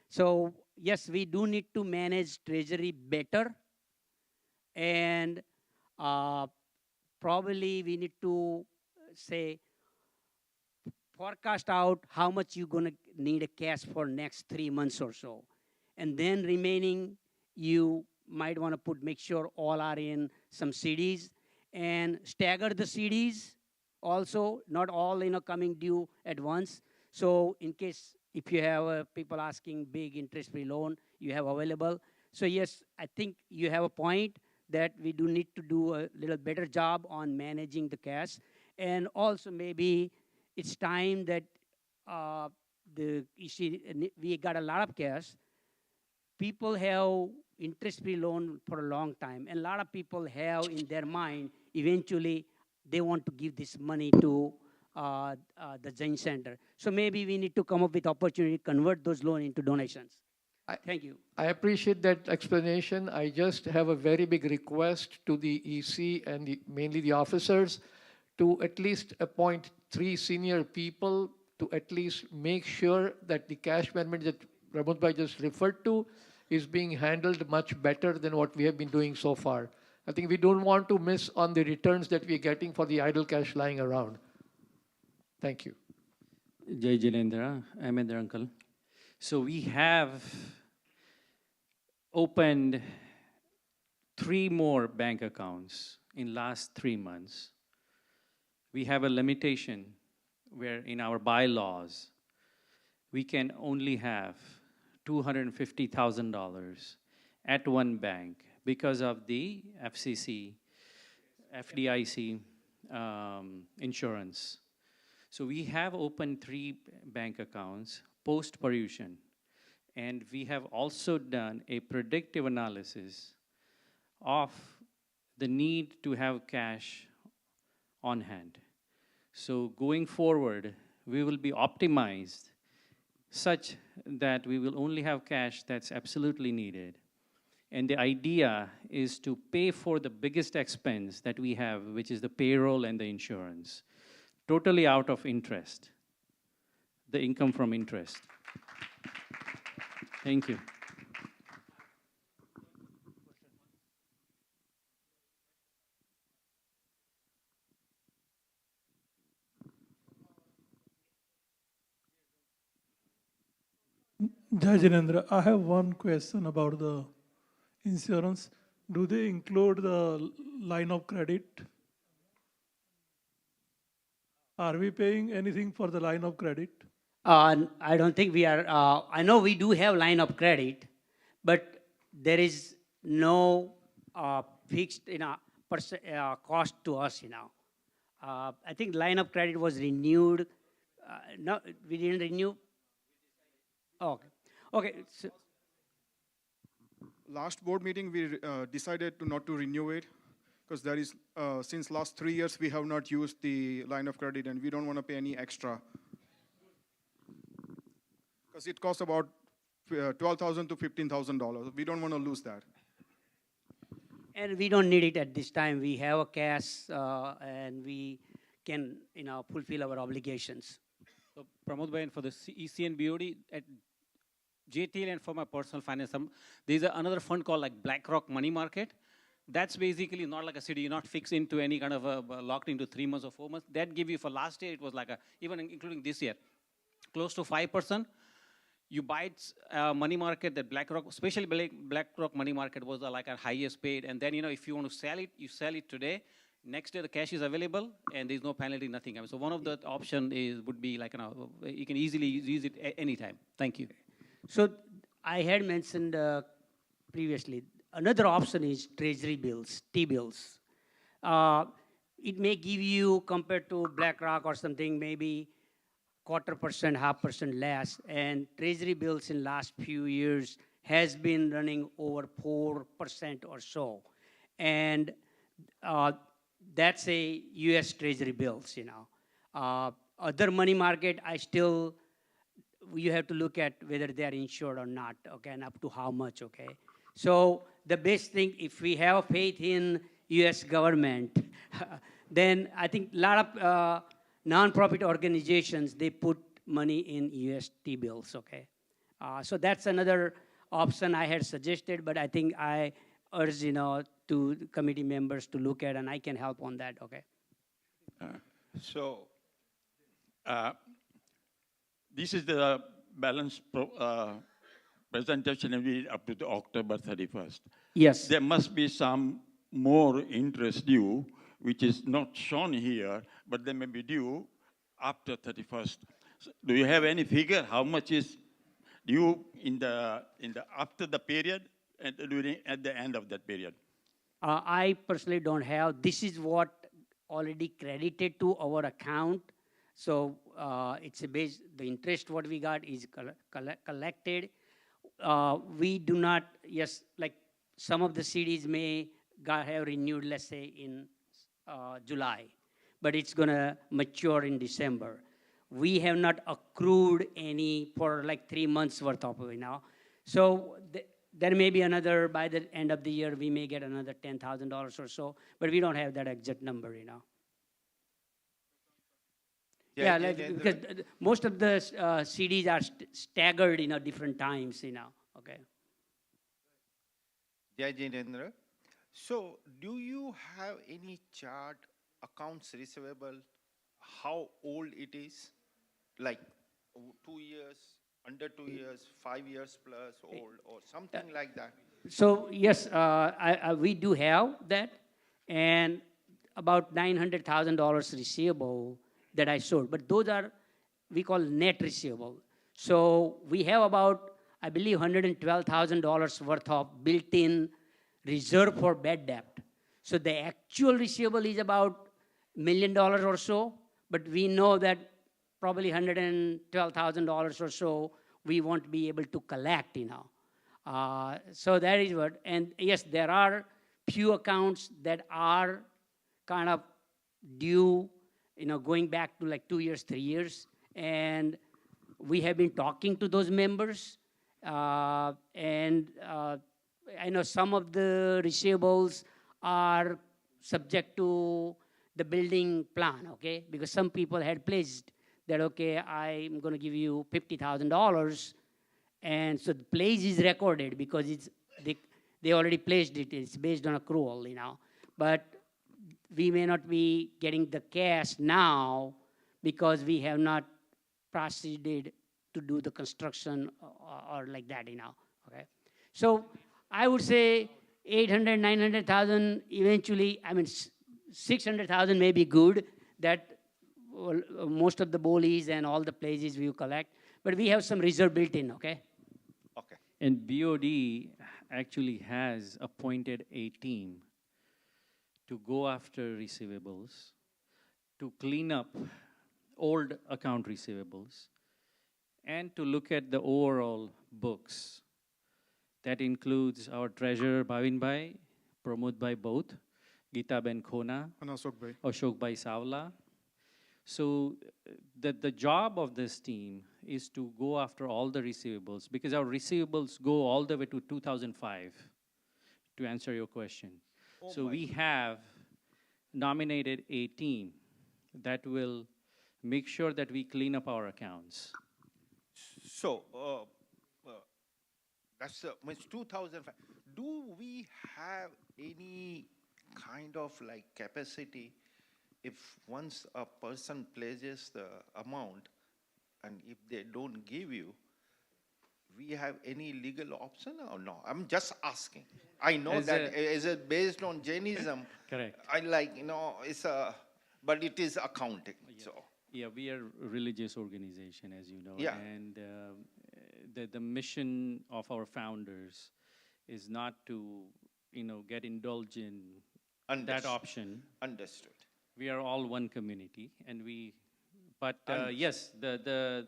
So yes, we do need to manage treasury better, and probably we need to say, forecast out how much you're gonna need a cash for next 3 months or so. And then remaining, you might wanna make sure all are in some CDs, and stagger the CDs also, not all coming due at once. So in case if you have people asking big interest-free loan, you have available. So yes, I think you have a point that we do need to do a little better job on managing the cash. And also maybe it's time that you see, we got a lot of cash. People have interest-free loan for a long time. And a lot of people have in their mind, eventually they want to give this money to the Jain Center. So maybe we need to come up with opportunity to convert those loans into donations. Thank you. I appreciate that explanation. I just have a very big request to the EC and mainly the officers to at least appoint 3 senior people to at least make sure that the cash management that Pramod Bhai just referred to is being handled much better than what we have been doing so far. I think we don't want to miss on the returns that we're getting for the idle cash lying around. Thank you. Jai Jinendra, Ahmed uncle. So we have opened 3 more bank accounts in last 3 months. We have a limitation where in our bylaws, we can only have $250,000 at one bank because of the FCC, FDIC insurance. So we have opened 3 bank accounts post-pollution. And we have also done a predictive analysis of the need to have cash on hand. So going forward, we will be optimized such that we will only have cash that's absolutely needed. And the idea is to pay for the biggest expense that we have, which is the payroll and the insurance, totally out of interest, the income from interest. Thank you. Jai Jinendra, I have one question about the insurance. Do they include the line of credit? Are we paying anything for the line of credit? I don't think we are. I know we do have line of credit, but there is no fixed cost to us. I think line of credit was renewed. No, we didn't renew. Oh, okay. Okay. So, last board meeting, we decided not to renew it because there is, since last 3 years, we have not used the line of credit and we don't want to pay any extra. Because it costs about $12,000 to $15,000. We don't want to lose that. And we don't need it at this time. We have a cash and we can fulfill our obligations. So Pramod Bhai, for the EC and BOD, at JTL and for my personal finance, there's another fund called like BlackRock Money Market. That's basically not like a city. You're not fixed into any kind of locked into 3 months or 4 months. That give you, for last year, it was like even including this year, close to 5%. You buy money market, that BlackRock, especially BlackRock money market was like our highest paid. And then, if you want to sell it, you sell it today. Next day, the cash is available, and there's no penalty, nothing. So one of the option would be like, you can easily use it anytime. Thank you. So I had mentioned previously, another option is treasury bills, T-bills. It may give you, compared to BlackRock or something, maybe 0.25%, 0.5% less. And treasury bills in last few years has been running over 4% or so. And that's a US treasury bills, Other money market, you have to look at whether they are insured or not, okay, and up to how much, okay. So the best thing, if we have faith in US government, then I think a lot of non-profit organizations, they put money in US T-bills, okay. So that's another option I had suggested, but I think I urge, to committee members to look at, and I can help on that, okay. This is the balance presentation up to October 31st. Yes. There must be some more interest due, which is not shown here, but they may be due after 31st. So do you have any figure how much is due after the period and at the end of that period? I personally don't have. This is what already credited to our account. So it's the interest what we got is collected. We do not, yes, like some of the CDs may have renewed, let's say in July, but it's gonna mature in December. We have not accrued any for like 3 months worth of it now. So there may be another, by the end of the year, we may get another $10,000 or so, but we don't have that exact number, Yeah, because most of the CDs are staggered, different times, okay. Jain, so do you have any chart, accounts receivable, how old it is? Like 2 years, under 2 years, 5 years plus old, or something like that? So yes, we do have that, and about $900,000 receivable that I sold, but those are, we call net receivable. So we have about, I believe, $112,000 worth of built-in reserve for bad debt. So the actual receivable is about $1 million or so, but we know that probably $112,000 or so we won't be able to collect, So that is what, and yes, there are few accounts that are kind of due, going back to like 2 years, 3 years, and we have been talking to those members, and I know some of the receivables are subject to the building plan, okay? Because some people had pledged that, okay, I'm going to give you $50,000, and so the pledge is recorded because they already pledged it. It's based on accrual, But we may not be getting the cash now because we have not proceeded to do the construction or like that, okay? So I would say 800, 900,000 eventually, I mean, 600,000 may be good, that most of the bolies and all the places we collect, but we have some reserve built in, okay? Okay. And BOD actually has appointed a team to go after receivables, to clean up old account receivables, and to look at the overall books. That includes our treasurer, Bhavin Bhai, Pramod Bhai both, Geeta Ben Khona, And Ashok bhai. Ashok Bhai Savla. So the job of this team is to go after all the receivables, because our receivables go all the way to 2005, to answer your question. Oh so my. we have nominated a team that will make sure that we clean up our accounts. So, that's means 2005. Do we have any kind of like capacity if once a person pledges the amount and if they don't give you, we have any legal option or no? I'm just asking. I know As that a- is it based on Jainism? Correct. I like, it's but it is accounting, so. Yeah, we are a religious organization, as you know. Yeah. And the mission of our founders is not to, get indulged in that Understood. option. Understood. We are all one community, and but Understood. yes, the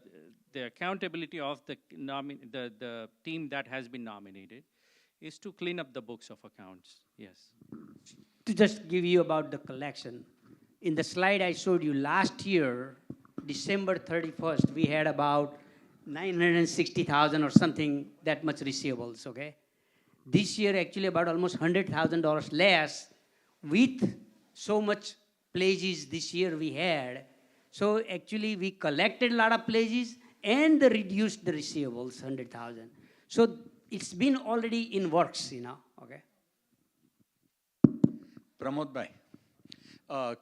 accountability of the team that has been nominated is to clean up the books of accounts. Yes. To just give you about the collection, in the slide I showed you last year, December 31st, we had about 960,000 or something, that much receivables, okay? This year, actually, about almost $100,000 less with so much pledges this year we had. So actually, we collected a lot of pledges and reduced the receivables, 100,000. So it's been already in works, okay? Pramod bhai,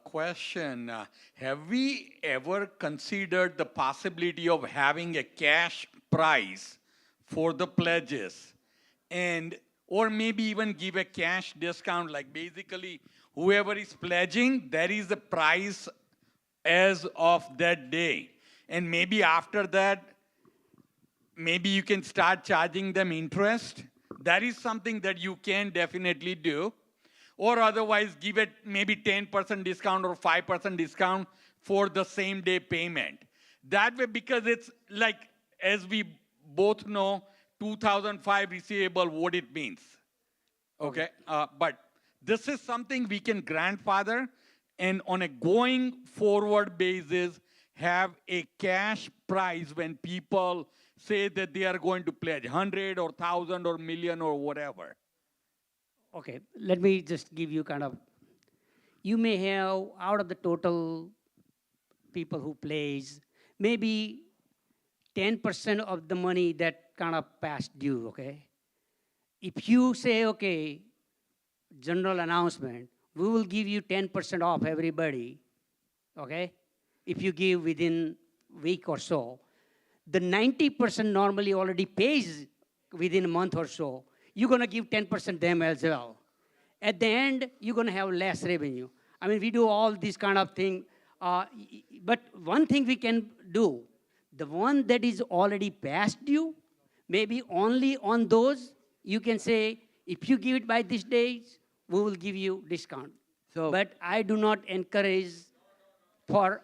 question, have we ever considered the possibility of having a cash prize for the pledges, and or maybe even give a cash discount, like basically whoever is pledging, there is a price as of that day, and maybe after that, maybe you can start charging them interest? That is something that you can definitely do. Or otherwise give it maybe 10% discount or 5% discount for the same day payment. That way, because it's like, as we both know, 2005 receivable, what it means. Okay, but this is something we can grandfather, and on a going forward basis, have a cash prize when people say that they are going to pledge 100 or 1,000 or million or whatever. Okay, let me just give you kind of, you may have, out of the total people who plays, maybe 10% of the money that kind of past due, okay? If you say, okay, general announcement, we will give you 10% off everybody, okay? If you give within week or so. The 90% normally already pays within a month or so. You're going to give 10% them as well. At the end, you're going to have less revenue. I mean, we do all these kind of thing. But one thing we can do, the one that is already past due, maybe only on those, you can say, if you give it by these days, we will give you discount. So, but I do not encourage for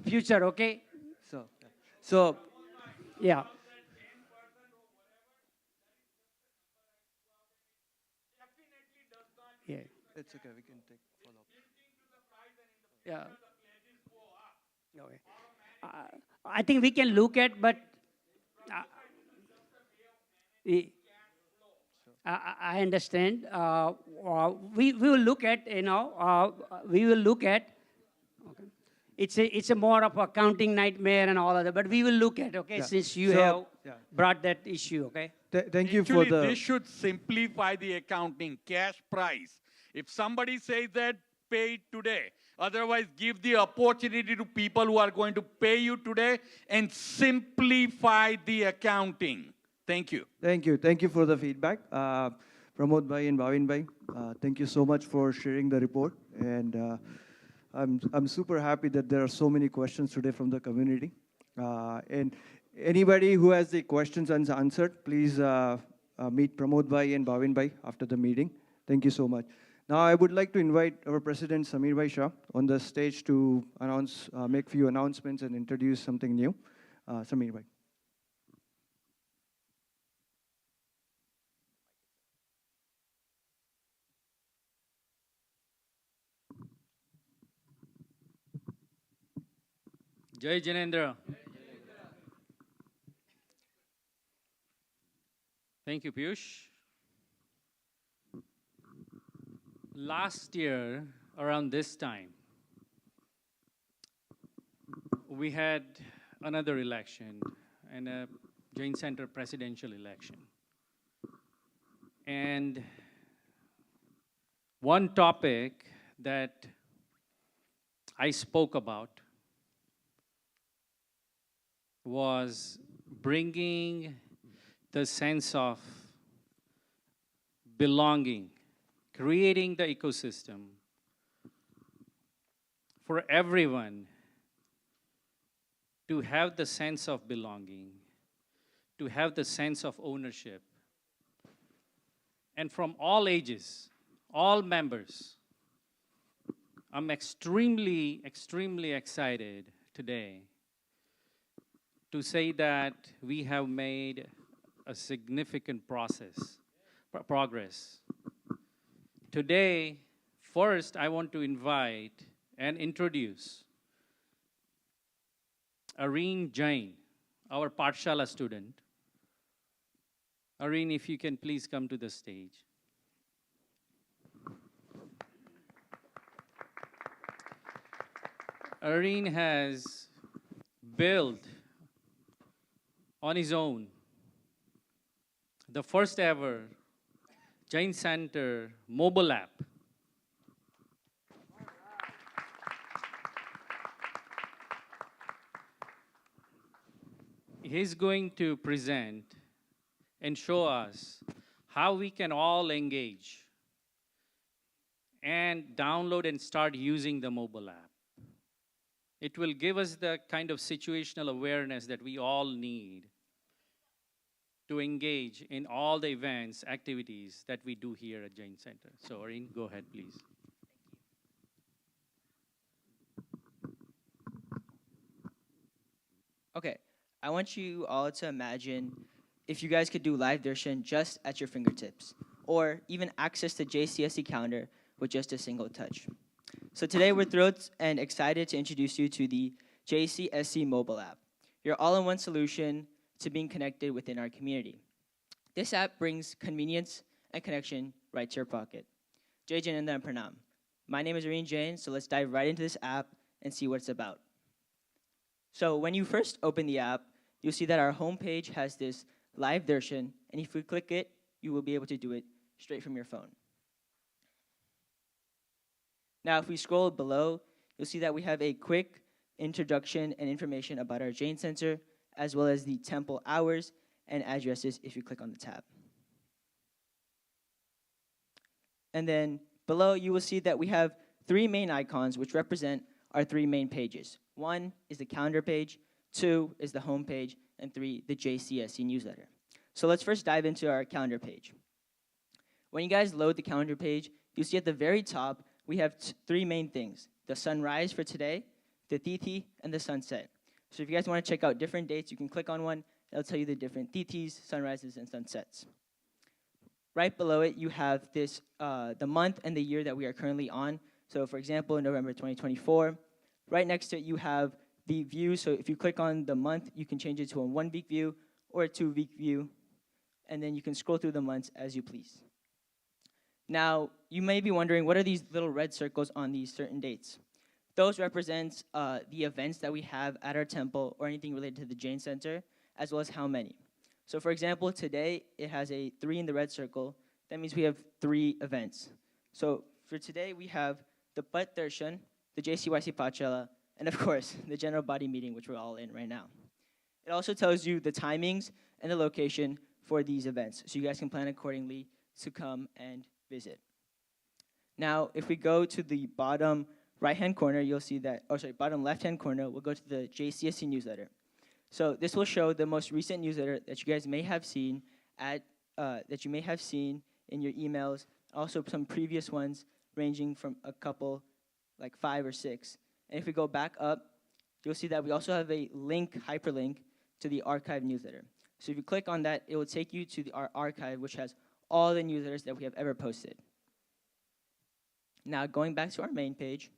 future, okay? So, yeah. Yeah. It's okay, we can take follow-up. Yeah. Okay. I think we can look at, but I understand. We will look at, we will look at. Okay. It's a more of a accounting nightmare and all of that, but we will look at, okay, Yeah. since you So, have brought that issue, okay? Thank you Actually, for the... this should simplify the accounting, cash price. If somebody says that, pay it today. Otherwise, give the opportunity to people who are going to pay you today and simplify the accounting. Thank you. Thank you. Thank you for the feedback. Pramod bhai and Bhavin bhai, thank you so much for sharing the report. And I'm super happy that there are so many questions today from the community. And anybody who has the questions unanswered, please meet Pramod bhai and Bhavin bhai after the meeting. Thank you so much. Now I would like to invite our President Samir Bhai Shah on the stage to announce, make few announcements and introduce something new. Samir bhai. Jai Janendra. Thank you, Piyush. Last year, around this time, we had another election and a Jain Center presidential election. And one topic that I spoke about was bringing the sense of belonging, creating the ecosystem for everyone to have the sense of belonging, to have the sense of ownership, and from all ages, all members. I'm extremely, extremely excited today to say that we have made a significant progress. Today, first, I want to invite and introduce Jain, our Pathshala student. Areen, if you can please come to the stage. Areen has built on his own the first ever Jain Center mobile app. He's going to present and show us how we can all engage and download and start using the mobile app. It will give us the kind of situational awareness that we all need to engage in all the events, activities that we do here at Jain Center. So, Areen, go ahead, please. Okay, I want you all to imagine if you guys could do live darshan just at your fingertips, or even access the JCSC calendar with just a single touch. So today we're thrilled and excited to introduce you to the JCSC mobile app, your all-in-one solution to being connected within our community. This app brings convenience and connection right to your pocket. Jai Janendra and Pranam. My name is Jain, so let's dive right into this app and see what it's about. So when you first open the app, you'll see that our homepage has this live darshan, and if you click it, you will be able to do it straight from your phone. Now, if we scroll below, you'll see that we have a quick introduction and information about our Jain Center, as well as the temple hours and addresses if you click on the tab. And then below, you will see that we have three main icons which represent our three main pages. One is the calendar page, two is the home page, and three, the JCSC newsletter. So let's first dive into our calendar page. When you guys load the calendar page, you'll see at the very top, we have three main things: the sunrise for today, the tithi, and the sunset. So if you guys want to check out different dates, you can click on one. It'll tell you the different tithis, sunrises, and sunsets. Right below it, you have this the month and the year that we are currently on. So for example, November 2024. Right next to it, you have the view. So if you click on the month, you can change it to a 1-week view or a 2-week view. And then you can scroll through the months as you please. Now, you may be wondering, what are these little red circles on these certain dates? Those represent the events that we have at our temple or anything related to the Jain Center, as well as how many. So for example, today, it has a 3 in the red circle. That means we have 3 events. So for today, we have the Pat Darshan, the JCYC Pachala, and of course, the general body meeting, which we're all in right now. It also tells you the timings and the location for these events, so you guys can plan accordingly to come and visit. Now, if we go to the bottom right-hand corner, you'll see that, bottom left-hand corner, we'll go to the JCSC newsletter. So this will show the most recent newsletter that you guys may have seen in your emails, also some previous ones ranging from a couple, like 5 or 6. And if we go back up, you'll see that we also have a hyperlink to the archive newsletter. So if you click on that, it will take you to our archive, which has all the newsletters that we have ever posted. Now, going back to our main page,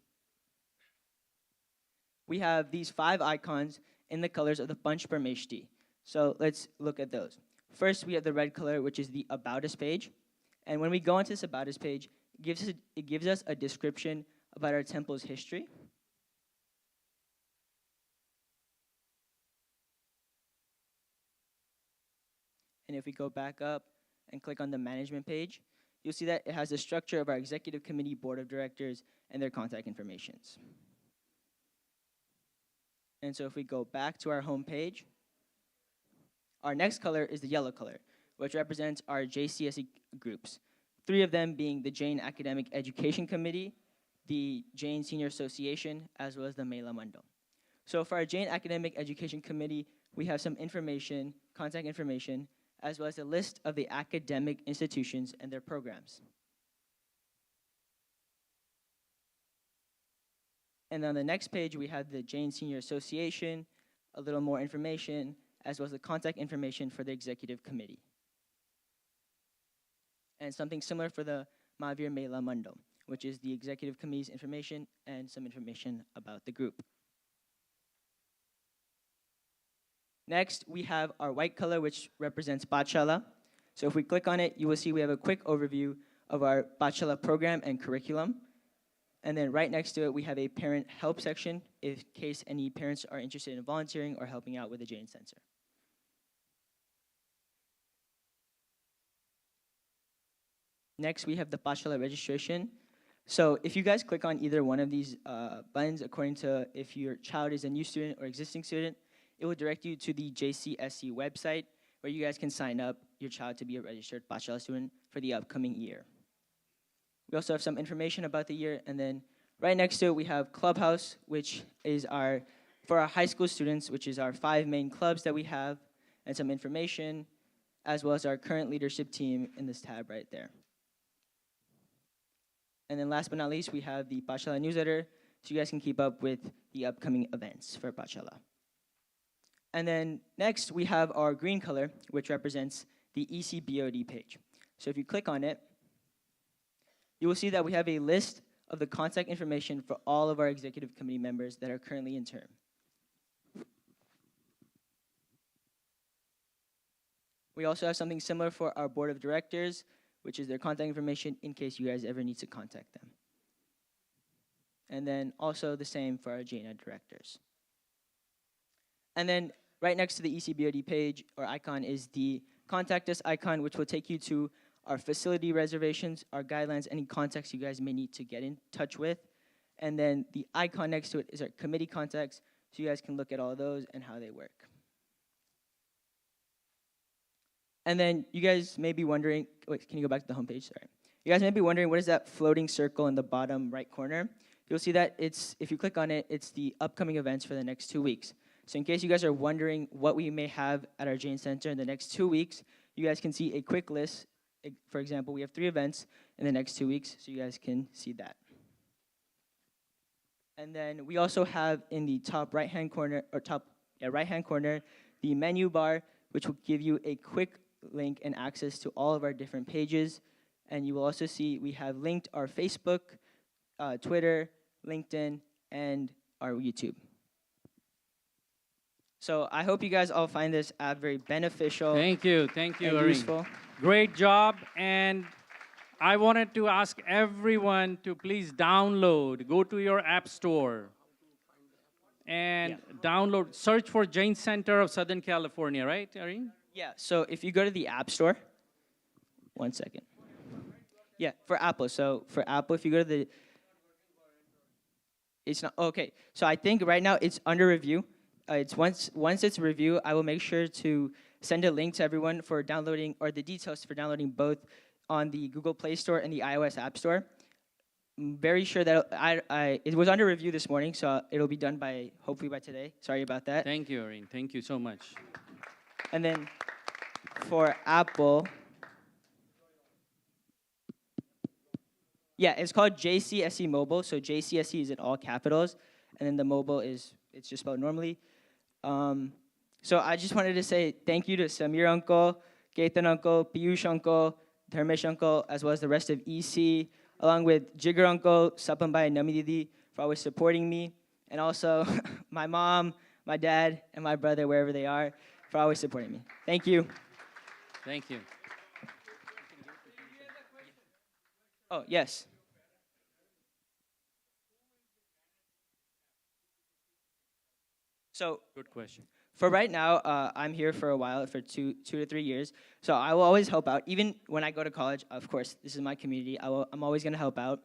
we have these 5 icons in the colors of the Panch Parmeshti. So let's look at those. First, we have the red color, which is the About Us page. And when we go into this About Us page, it gives us a description about our temple's history. And if we go back up and click on the management page, you'll see that it has the structure of our executive committee, board of directors, and their contact informations. And so if we go back to our home page, our next color is the yellow color, which represents our JCSC groups. 3 of them being the Jain Academic Education Committee, the Jain Senior Association, as well as the Mela Mandal. So for our Jain Academic Education Committee, we have some information, contact information, as well as a list of the academic institutions and their programs. And on the next page, we have the Jain Senior Association, a little more information, as well as the contact information for the executive committee. And something similar for the Mahavir Mela Mandal, which is the executive committee's information and some information about the group. Next, we have our white color, which represents Pathshala. So if we click on it, you will see we have a quick overview of our Pathshala program and curriculum. And then right next to it, we have a parent help section in case any parents are interested in volunteering or helping out with the Jain Center. Next, we have the Pathshala registration. So if you guys click on either one of these buttons, according to if your child is a new student or existing student, it will direct you to the JCSC website where you guys can sign up your child to be a registered Pathshala student for the upcoming year. We also have some information about the year, and then right next to it we have Clubhouse, which is for our high school students, which is our 5 main clubs that we have, and some information, as well as our current leadership team in this tab right there. And then last but not least, we have the Pathshala newsletter, so you guys can keep up with the upcoming events for Pathshala. And then next, we have our green color, which represents the ECBOD page. So if you click on it, you will see that we have a list of the contact information for all of our executive committee members that are currently in term. We also have something similar for our board of directors, which is their contact information in case you guys ever need to contact them. And then also the same for our Jaina directors. And then right next to the ECBOD page or icon is the contact us icon, which will take you to our facility reservations, our guidelines, any contacts you guys may need to get in touch with. And then the icon next to it is our committee contacts, so you guys can look at all of those and how they work. And then you guys may be wondering, wait, can you go back to the homepage? Sorry. You guys may be wondering, what is that floating circle in the bottom right corner? You'll see that if you click on it, it's the upcoming events for the next 2 weeks. So in case you guys are wondering what we may have at our Jain Center in the next 2 weeks, you guys can see a quick list. For example, we have 3 events in the next 2 weeks, so you guys can see that. And then we also have in the top right-hand corner, right-hand corner, the menu bar, which will give you a quick link and access to all of our different pages. And you will also see we have linked our Facebook, Twitter, LinkedIn, and our YouTube. So I hope you guys all find this app very beneficial. Thank you, and Arun. useful. Great job, and I wanted to ask everyone to please download, go to your app store, and download, search for Jain Center of Southern California, right, Arun? Yeah, so if you go to the App Store, 1 second. Yeah, for Apple. So for Apple, if you go to the, it's not, okay. So I think right now it's under review. It's once it's review, I will make sure to send a link to everyone for downloading, or the details for downloading both on the Google Play Store and the iOS App Store. I'm very sure that it was under review this morning, so it'll be done hopefully by today. Sorry about that. Thank you, Arun. Thank you so much. And then for Apple, yeah, it's called JCSC Mobile. So JCSC is in all capitals, and then the mobile it's just spelled normally. So I just wanted to say thank you to Samir Uncle, Ketan Uncle, Piyush Uncle, Dharmesh Uncle, as well as the rest of EC, along with Jigar Uncle, Sapambai, and Nami Didi for always supporting me. And also, my mom, my dad, and my brother, wherever they are, for always supporting me. Thank you. Thank you. Oh, yes. So, Good question. for right now, I'm here for a while, for two to 3 years. So I will always help out. Even when I go to college, of course, this is my community. I'm always going to help out.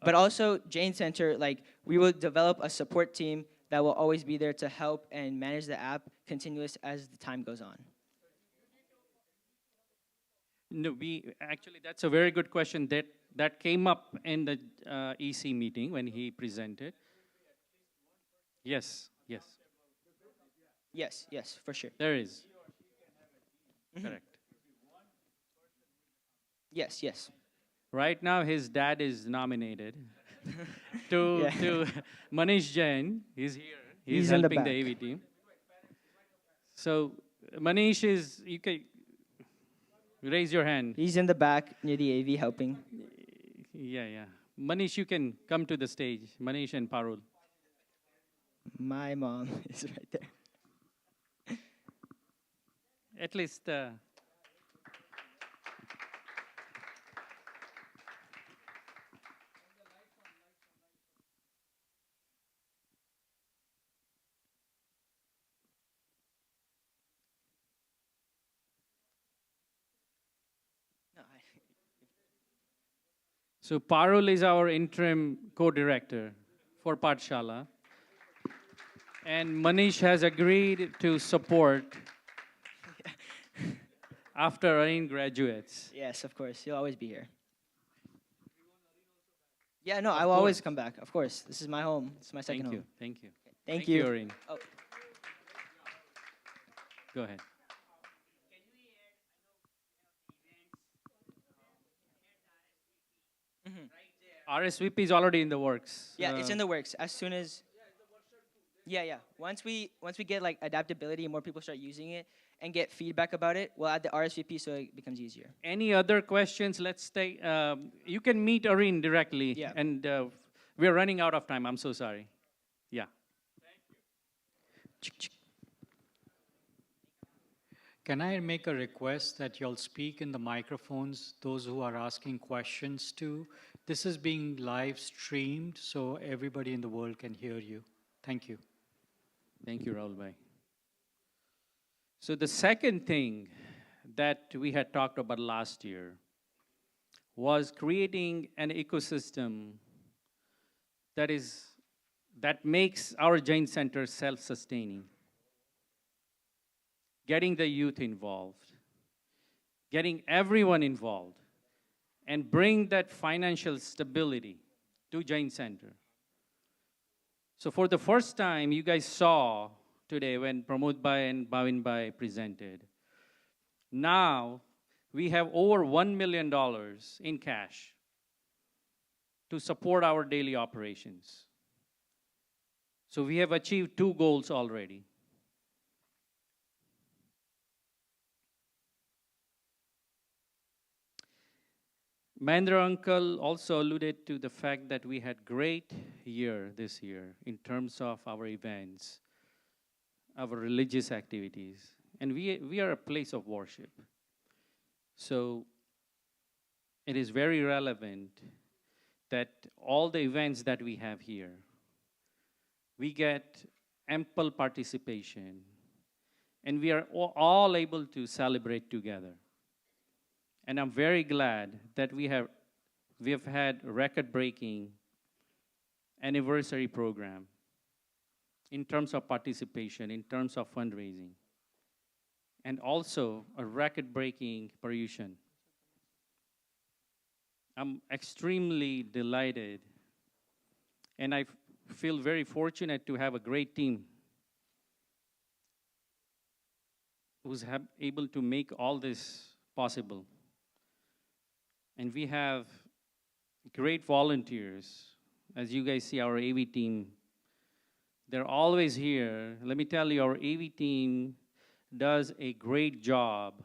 But also, Jain Center, like, we will develop a support team that will always be there to help and manage the app continuous as the time goes on. No, actually, that's a very good question that came up in the EC meeting when he presented. Yes, yes. Yes, yes, for sure. There is. Mhm. Correct. Yes, yes. Right now, his dad is nominated to Yeah. to Manish Jain. He's here. He's in the helping the back. AV team. So Manish is. You can raise your hand. He's in the back near the AV helping. Yeah, yeah. Manish, you can come to the stage. Manish and Parul. My mom is right there. At least. So Parul is our interim co-director for Pathshala. And Manish has agreed to support after Arin graduates. Yes, of course. He'll always be here. Yeah, no, Of I will always course. come back. Of course. This is my home. This is my second Thank you. home. Thank you. Thank you. Arin. Oh. Go ahead. Mhm. RSVP is already in the works. Yeah, it's in the works. As soon as yeah. Once we get like adaptability and more people start using it and get feedback about it, we'll add the RSVP so it becomes easier. Any other questions? Let's stay. You can meet Arin directly. Yeah. And we're running out of time. I'm so sorry. Yeah. Can I make a request that you'll speak in the microphones, those who are asking questions to? This is being live streamed, so everybody in the world can hear you. Thank you. Thank you, Rahul Bhai. So the second thing that we had talked about last year was creating an ecosystem that makes our Jain Center self-sustaining. Getting the youth involved, getting everyone involved, and bring that financial stability to Jain Center. So for the first time, you guys saw today when Pramod Bhai and Bhavin Bhai presented, now we have over $1 million in cash to support our daily operations. So we have achieved 2 goals already. Mahendra Uncle also alluded to the fact that we had great year this year in terms of our events, our religious activities, and we are a place of worship. So it is very relevant that all the events that we have here, we get ample participation, and we are all able to celebrate together. And I'm very glad that we have had record-breaking anniversary program in terms of participation, in terms of fundraising, and also a record-breaking Paryushan. I'm extremely delighted, and I feel very fortunate to have a great team who's able to make all this possible. And we have great volunteers. As you guys see, our AV team, they're always here. Let me tell you, our AV team does a great job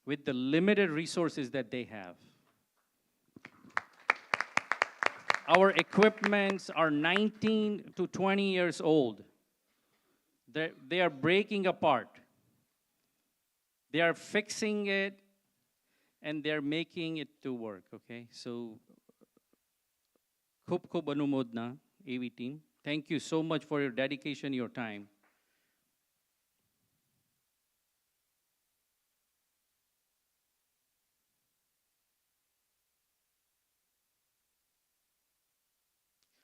with the limited resources that they have. Our equipments are 19 to 20 years old. They are breaking apart. They are fixing it, and they're making it to work, okay? So, khub khub anumod na, AV team. Thank you so much for your dedication, your time.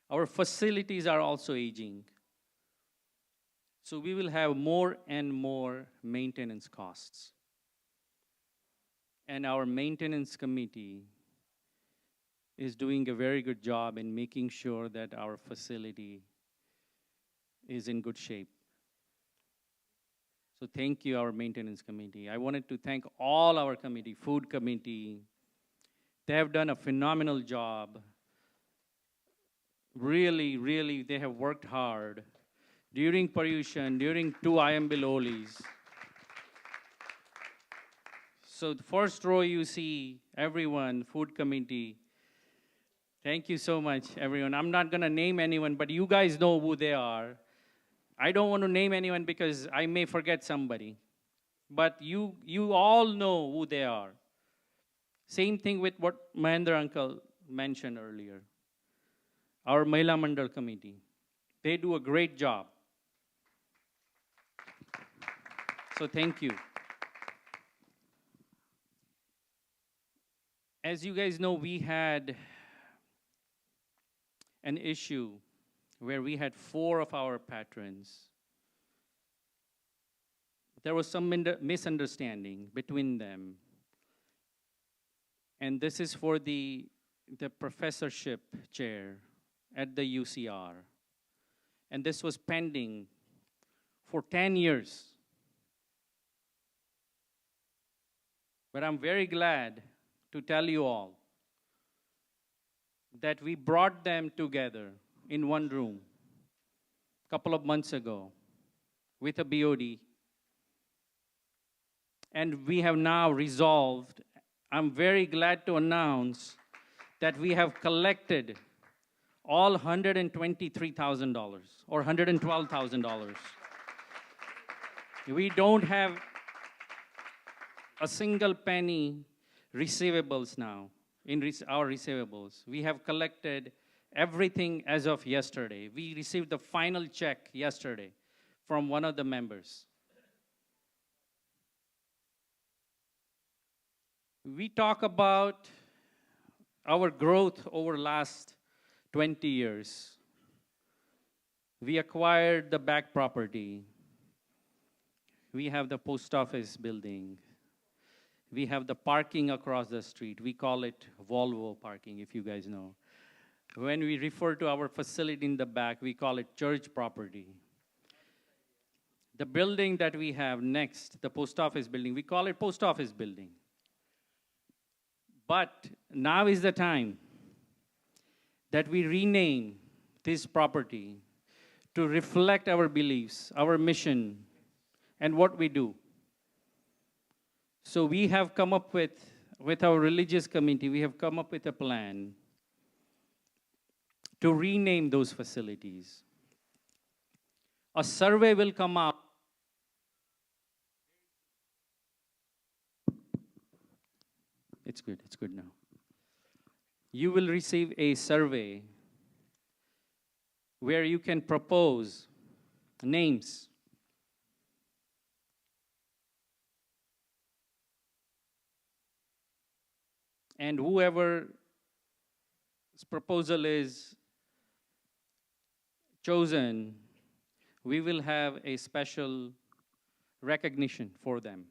Our facilities are also aging. So we will have more and more maintenance costs. And our maintenance committee is doing a very good job in making sure that our facility is in good shape. So thank you, our maintenance committee. I wanted to thank all our committee, food committee. They have done a phenomenal job. Really, really, they have worked hard during Paryushan, during 2 IMB Lolis. So the first row you see, everyone, food committee. Thank you so much, everyone. I'm not gonna name anyone, but you guys know who they are. I don't want to name anyone because I may forget somebody. But you all know who they are. Same thing with what Mahendra uncle mentioned earlier. Our Mahila Mandal committee. They do a great job. So thank you. As you guys know, we had an issue where we had 4 of our patrons. There was some misunderstanding between them. And this is for the professorship chair at the UCR. And this was pending for 10 years. But I'm very glad to tell you all that we brought them together in one room a couple of months ago with a BOD. And we have now resolved. I'm very glad to announce that we have collected all $123,000 or $112,000. We don't have a single penny receivables now in our receivables. We have collected everything as of yesterday. We received the final check yesterday from one of the members. We talk about our growth over last 20 years. We acquired the back property. We have the post office building. We have the parking across the street. We call it Volvo parking, if you guys know. When we refer to our facility in the back, we call it church property. The building that we have next, the post office building, we call it post office building. But now is the time that we rename this property to reflect our beliefs, our mission, and what we do. So we have come up with our religious committee, we have come up with a plan to rename those facilities. A survey will come out. It's good now. You will receive a survey where you can propose names. And whoever's proposal is chosen, we will have a special recognition for them.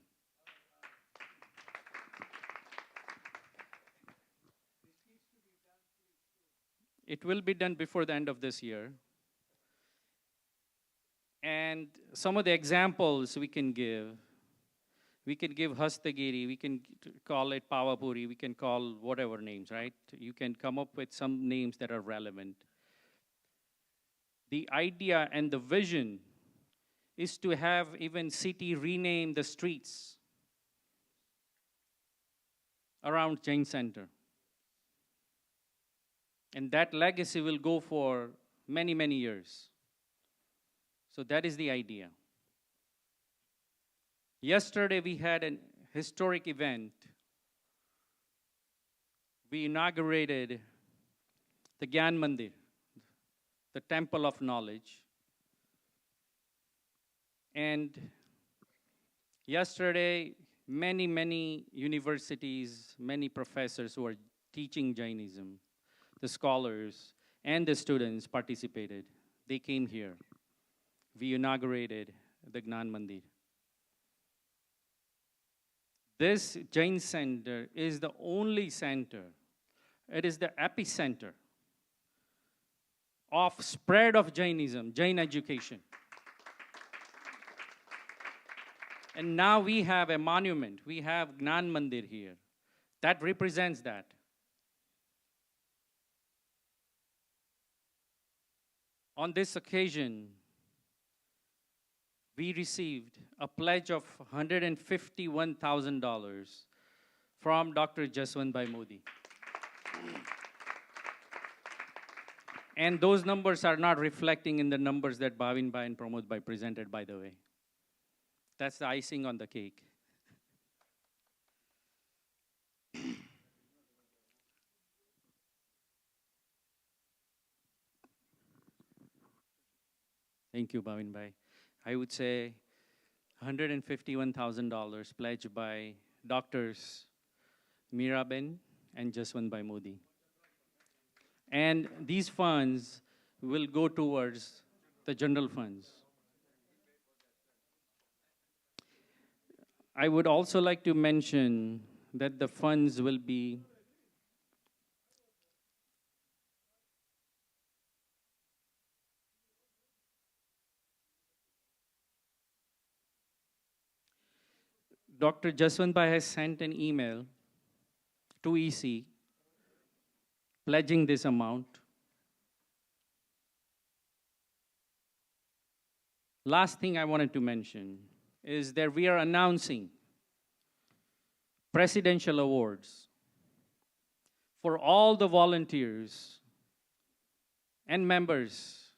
It will be done before the end of this year. And some of the examples we can give Hastagiri, we can call it Pavapuri, we can call whatever names, right? You can come up with some names that are relevant. The idea and the vision is to have even city rename the streets around Jain Center. And that legacy will go for many, many years. So that is the idea. Yesterday, we had an historic event. We inaugurated the Gyan Mandir, the Temple of Knowledge. And yesterday, many, many universities, many professors who are teaching Jainism, the scholars and the students participated. They came here. We inaugurated the Gnan Mandir. This Jain Center is the only center. It is the epicenter of spread of Jainism, Jain education. And now we have a monument. We have Gnan Mandir here. That represents that. On this occasion, we received a pledge of $151,000 from Dr. Jaswant Bhai Modi. And those numbers are not reflecting in the numbers that Bhavin Bhai and Pramod Bhai presented, by the way. That's the icing on the cake. Thank you, Bhavin Bhai. I would say $151,000 pledged by doctors Miraben and Jaswant Bhai Modi. And these funds will go towards the general funds. I would also like to mention that the funds will be Dr. Jaswant Bhai has sent an email to EC pledging this amount. Last thing I wanted to mention is that we are announcing presidential awards for all the volunteers and members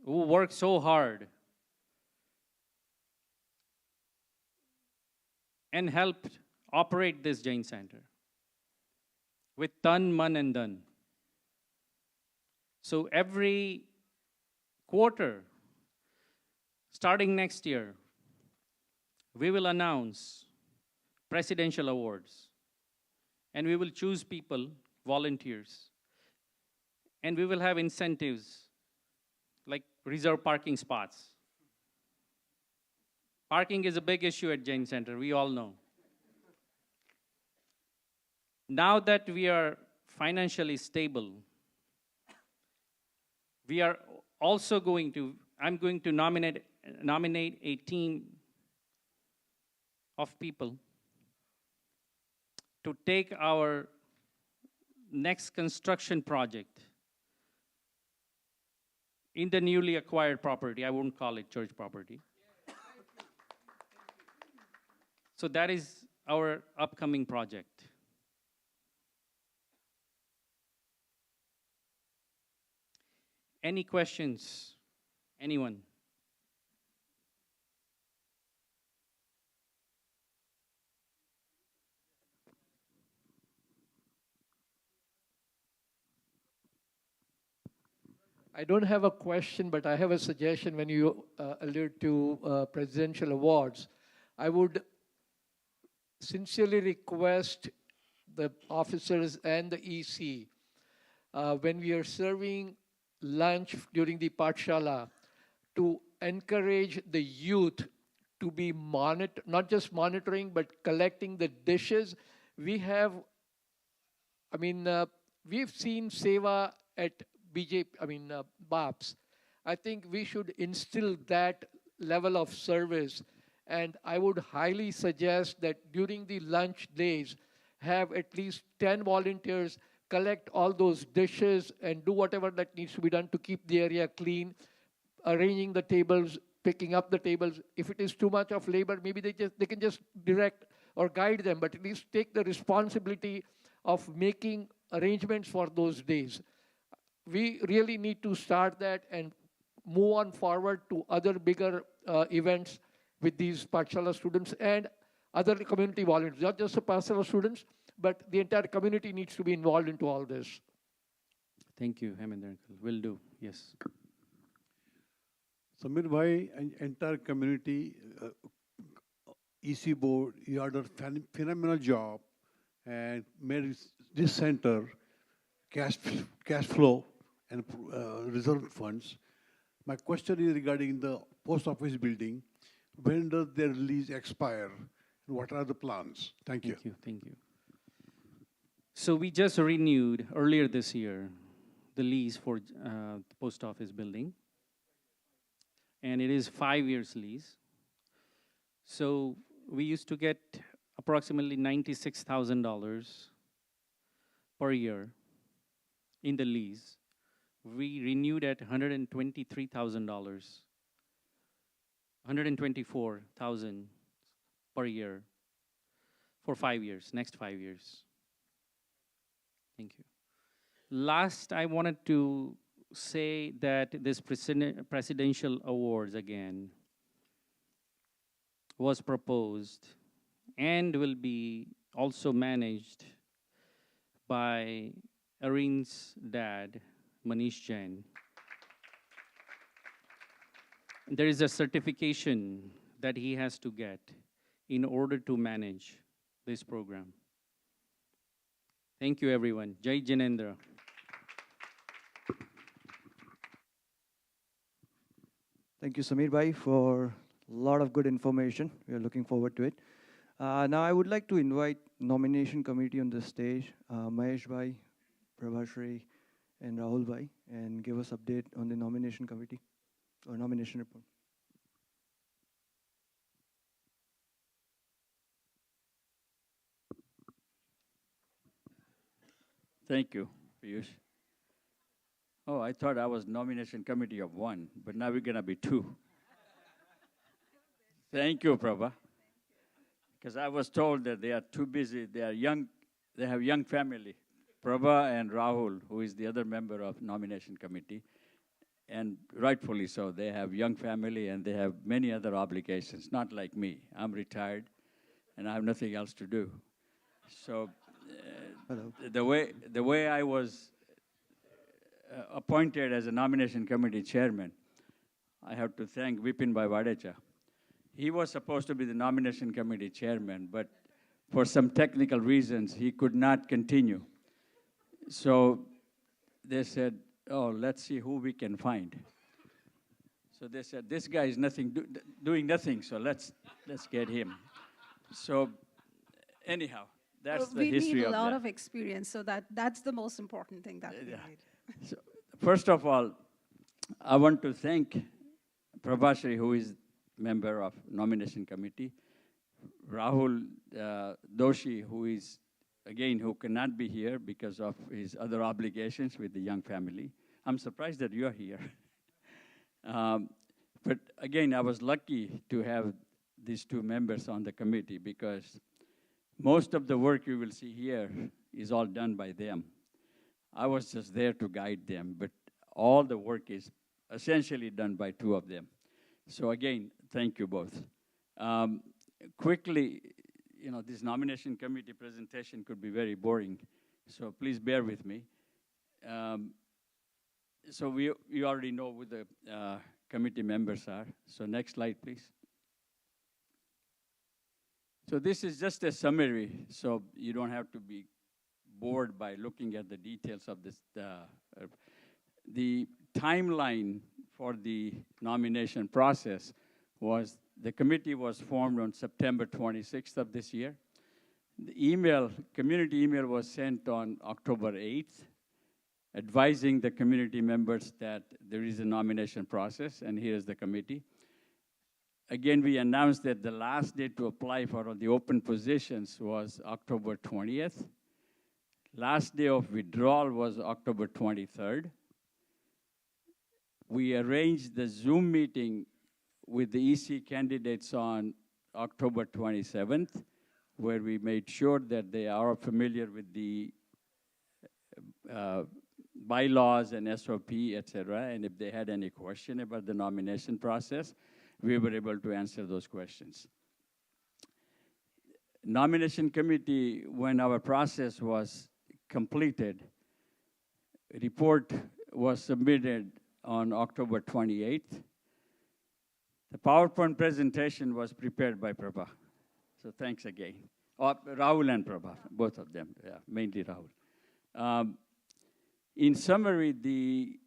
who work so hard and helped operate this Jain Center with tan, man, and dhan. So every quarter, starting next year, we will announce presidential awards. And we will choose people, volunteers. And we will have incentives like reserve parking spots. Parking is a big issue at Jain Center, we all know. Now that we are financially stable, we are also I'm going to nominate a team of people to take our next construction project in the newly acquired property. I won't call it church property. So that is our upcoming project. Any questions? Anyone? I don't have a question, but I have a suggestion when you allude to presidential awards. I would sincerely request the officers and the EC, when we are serving lunch during the Pathshala, to encourage the youth to be not just monitoring, but collecting the dishes. We have, we've seen Seva at BAPS. I think we instill that level of service. And I would highly suggest that during the lunch days, have at least 10 volunteers collect all those dishes and do whatever that needs to be done to keep the area clean, arranging the tables, picking up the tables. If it is too much of labor, maybe they can just direct or guide them, but at least take the responsibility of making arrangements for those days. we really need to start that and move on forward to other bigger events with these Pathshala students and other community volunteers, not just the Pathshala students, but the entire community needs to be involved into all this. Thank you, Hemendra Uncle. Will do, yes. Samir Bhai and entire community, EC board, you have done a phenomenal job and made this center cash flow and reserve funds. My question is regarding the post office building. When does their lease expire? And what are the plans? Thank you. Thank you. So we just renewed earlier this year the lease for the post office building. And it is 5 years lease. So we used to get approximately $96,000 per year in the lease. We renewed at $123,000, $124,000 per year for 5 years, next 5 years. Thank you. Last, I wanted to say that this presidential awards again was proposed and will be also managed by Areen's dad, Manish Jain. There is a certification that he has to get in order to manage this program. Thank you, everyone. Jai Jinendra. Thank you, Samir Bhai, for a lot of good information. We are looking forward to it. Now, I would like to invite nomination committee on the stage, Mahesh Bhai, Prabhashri, and Rahul Bhai, and give us update on the nomination committee or nomination report. Thank you, Piyush. Oh, I thought I was nomination committee of one, but now we're going to be two. Thank you, Prabha. Because I was told that they are too busy. They are young. They have young family. Prabha and Rahul, who is the other member of nomination committee, and rightfully so. They have young family and they have many other obligations, not like me. I'm retired and I have nothing else to do. So the way I was appointed as a nomination committee chairman, I have to thank Vipin Bhai Vadecha. He was supposed to be the nomination committee chairman, but for some technical reasons, he could not continue. So they said, oh, let's see who we can find. So they said, this guy is doing nothing, so let's get him. So anyhow, that's the history of that. We need a lot of experience, so that's the most important thing that we need. So first of all, I want to thank Prabhashri, who is member of nomination committee, Rahul Doshi, who is, again, who cannot be here because of his other obligations with the young family. I'm surprised that you're here. But again, I was lucky to have these two members on the committee because most of the work you will see here is all done by them. I was just there to guide them, but all the work is essentially done by two of them. So again, thank you both. Quickly, this nomination committee presentation could be very boring, so please bear with me. So you already know who the committee members are. So next slide, please. So this is just a summary, so you don't have to be bored by looking at the details of this. The timeline for the nomination process was the committee was formed on September 26th of this year. The community email was sent on October 8th, advising the community members that there is a nomination process, and here's the committee. Again, we announced that the last day to apply for the open positions was October 20th. Last day of withdrawal was October 23rd. We arranged the Zoom meeting with the EC candidates on October 27th, where we made sure that they are familiar with the bylaws and SOP, et cetera, and if they had any question about the nomination process, we were able to answer those questions. Nomination committee, when our process was completed, a report was submitted on October 28th. The PowerPoint presentation was prepared by Prabha. So thanks again. Rahul and Prabha, both of them, yeah, mainly Rahul. In summary, the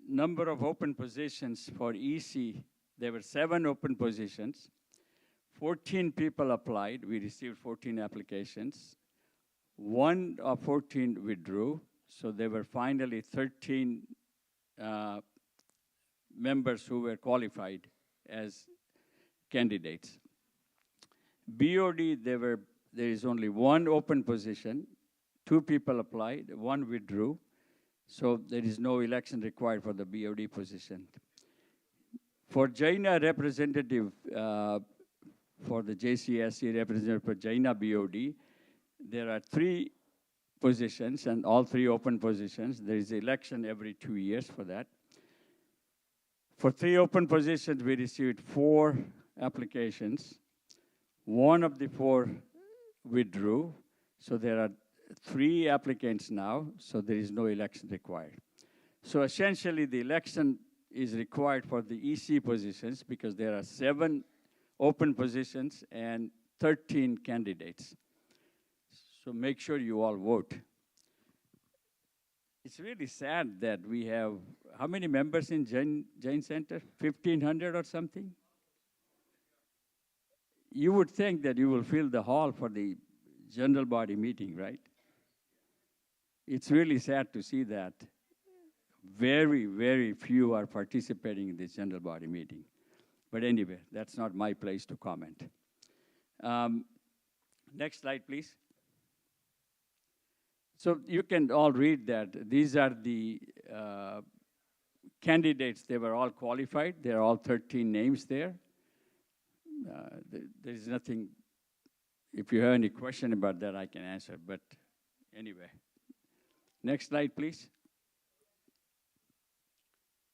number of open positions for EC, there were 7 open positions. 14 people applied. We received 14 applications. 1 of 14 withdrew. So there were finally 13 members who were qualified as candidates. BOD, there is only 1 open position. 2 people applied, 1 withdrew. So there is no election required for the BOD position. For Jaina representative, for the JCSC representative for Jaina BOD, there are 3 positions and all 3 open positions. There is election every 2 years for that. For 3 open positions, we received 4 applications. 1 of the 4 withdrew, so there are 3 applicants now, so there is no election required. So essentially, the election is required for the EC positions because there are 7 open positions and 13 candidates. So make sure you all vote. It's really sad that we have, how many members in Jain Center? 1,500 or something? You would think that you will fill the hall for the general body meeting, right? It's really sad to see that very, very few are participating in this general body meeting. But anyway, that's not my place to comment. Next slide, please. So you can all read that. These are the candidates. They were all qualified. There are all 13 names there. There is nothing, if you have any question about that, I can answer. But anyway, next slide, please.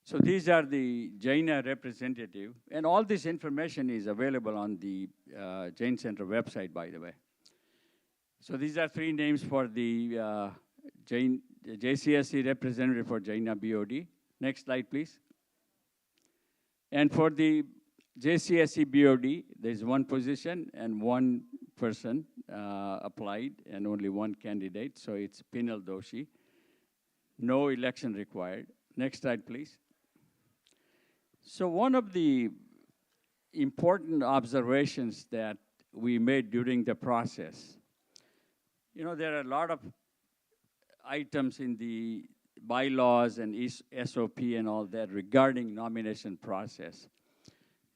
So these are the Jaina representative. And all this information is available on the Jain Center website, by the way. So these are 3 names for the JCSC representative for Jaina BOD. Next slide, please. And for the JCSC BOD, there's 1 position and 1 person applied and only 1 candidate. So it's Pinal Doshi. No election required. Next slide, please. So one of the important observations that we made during the process, you know, there are a lot of items in the bylaws and SOP and all that regarding nomination process.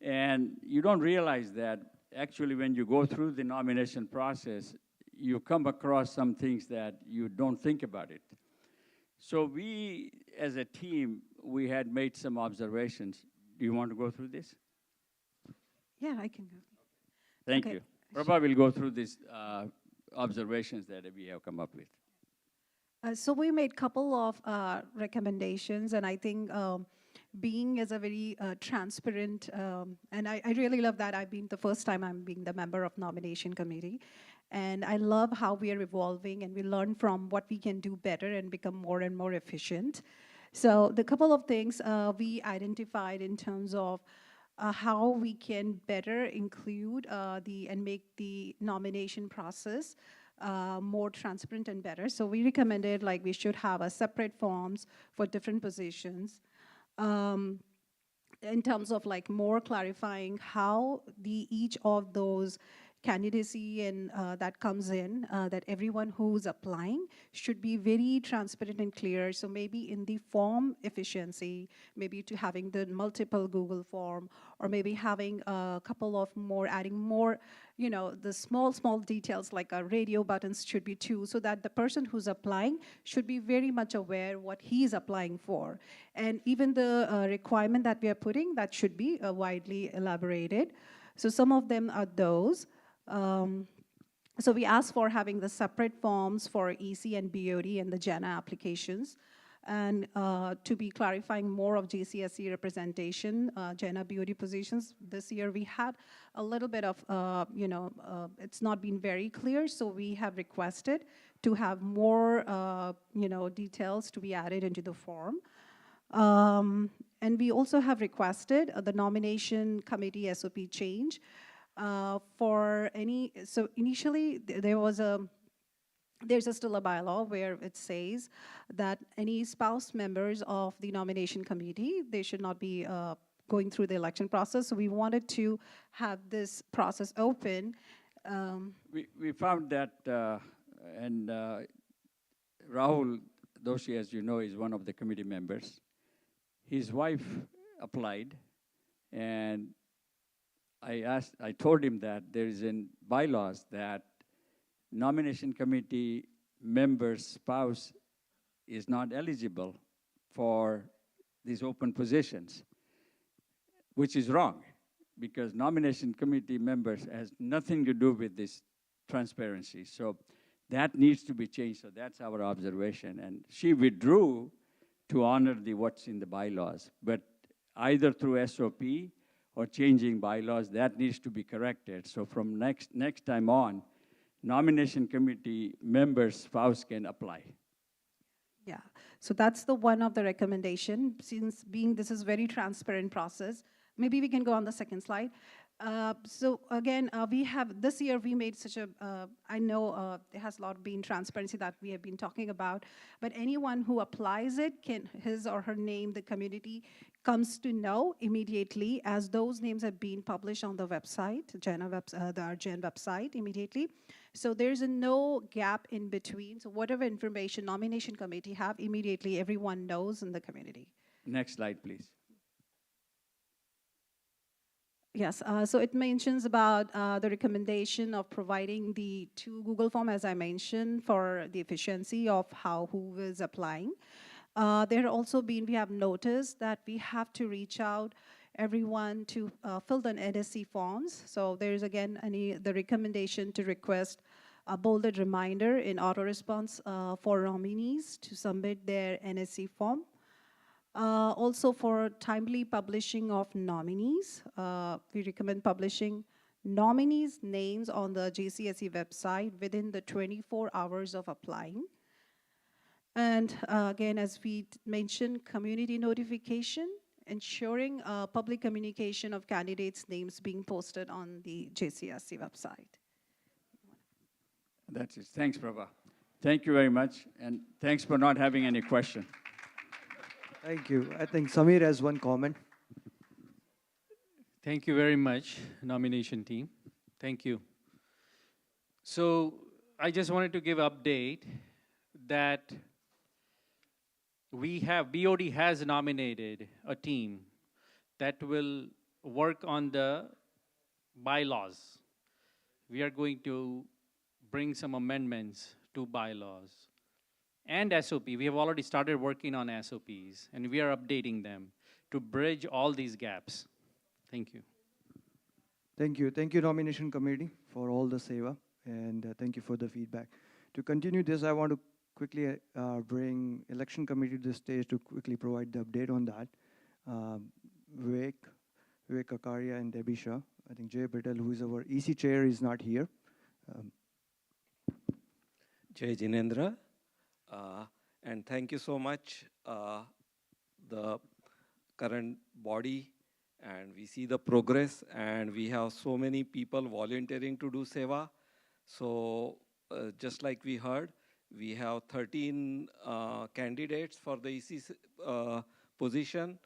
And you don't realize that actually when you go through the nomination process, you come across some things that you don't think about it. So we, as a team, we had made some observations. Do you want to go through this? Yeah, I can go. Thank you. Prabha will go through these observations that we have come up with. So we made a couple of recommendations, and I think being as a very transparent, and I really love that the first time I'm being the member of nomination committee. And I love how we are evolving and we learn from what we can do better and become more and more efficient. So the couple of things we identified in terms of how we can better include and make the nomination process more transparent and better. So we recommended we should have a separate forms for different positions. In terms of more clarifying how each of those candidacy and that comes in, that everyone who's applying should be very transparent and clear. So maybe in the form efficiency, maybe to having the multiple Google form, or maybe having a couple of more, adding more, the small details like radio buttons should be 2, so that the person who's applying should be very much aware what he's applying for. And even the requirement that we are putting, that should be widely elaborated. So some of them are those. So we asked for having the separate forms for EC and BOD and the JANA applications. and to be clarifying more of JCSC representation, gender BOD positions. This year we had a little bit of, it's not been very clear, so we have requested to have more, details to be added into the form. And we also have requested the nomination committee SOP change for any, so initially there's still a bylaw where it says that any spouse members of the nomination committee, they should not be going through the election process. So we wanted to have this process open. We found that, and Rahul Doshi, as you know, is one of the committee members. His wife applied, and I told him that there is in bylaws that nomination committee member's spouse is not eligible for these open positions, which is wrong, because nomination committee members has nothing to do with this transparency. So that needs to be changed. So that's our observation. And she withdrew to honor what's in the bylaws. But either through SOP or changing bylaws, that needs to be corrected. So from next time on, nomination committee members' spouse can apply. Yeah, so that's the one of the recommendation. Since this is very transparent process, maybe we can go on the second slide. So again, this year we made such a, I know there has a lot been transparency that we have been talking about, but anyone who applies it, his or her name, the community comes to know immediately as those names have been published on the website, the Jain website immediately. So there's no gap in between. So whatever information nomination committee have, immediately everyone knows in the community. Next slide, please. Yes, so it mentions about the recommendation of providing the 2 Google Form, as I mentioned, for the efficiency of who is applying. There also we have noticed that we have to reach out everyone to fill the NSC forms. So there's again the recommendation to request a bolded reminder in auto response for nominees to submit their NSC form. Also for timely publishing of nominees, we recommend publishing nominees' names on the JCSC website within the 24 hours of applying. And again, as we mentioned, community notification, ensuring public communication of candidates' names being posted on the JCSC website. That's it. Thanks, Prabha. Thank you very much, and thanks for not having any question. Thank you. I think Samir has one comment. Thank you very much, nomination team. Thank you. So I just wanted to give an update that BOD has nominated a team that will work on the bylaws. We are going to bring some amendments to bylaws and SOP. We have already started working on SOPs, and we are updating them to bridge all these gaps. Thank you. Thank you. Thank you, nomination committee, for all the seva, and thank you for the feedback. To continue this, I want to quickly bring election committee to the stage to quickly provide the update on that. Vivek Kakaria and Debbie Shah. I think Jay Patel, who is our EC chair, is not here. Jai Jinendra. And thank you so much, the current body, and we see the progress, and we have so many people volunteering to do seva. So just like we heard, we have 13 candidates for the EC position,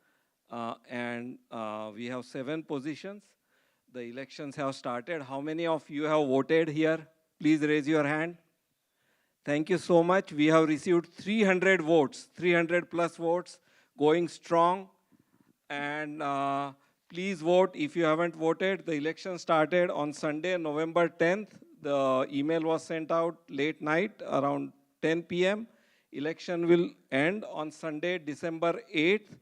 and we have 7 positions. The elections have started. How many of you have voted here? Please raise your hand. Thank you so much. We have received 300 votes, 300 plus votes, going strong. And please vote if you haven't voted. The election started on Sunday, November 10th. The email was sent out late night, around 10 p.m. Election will end on Sunday, December 8th,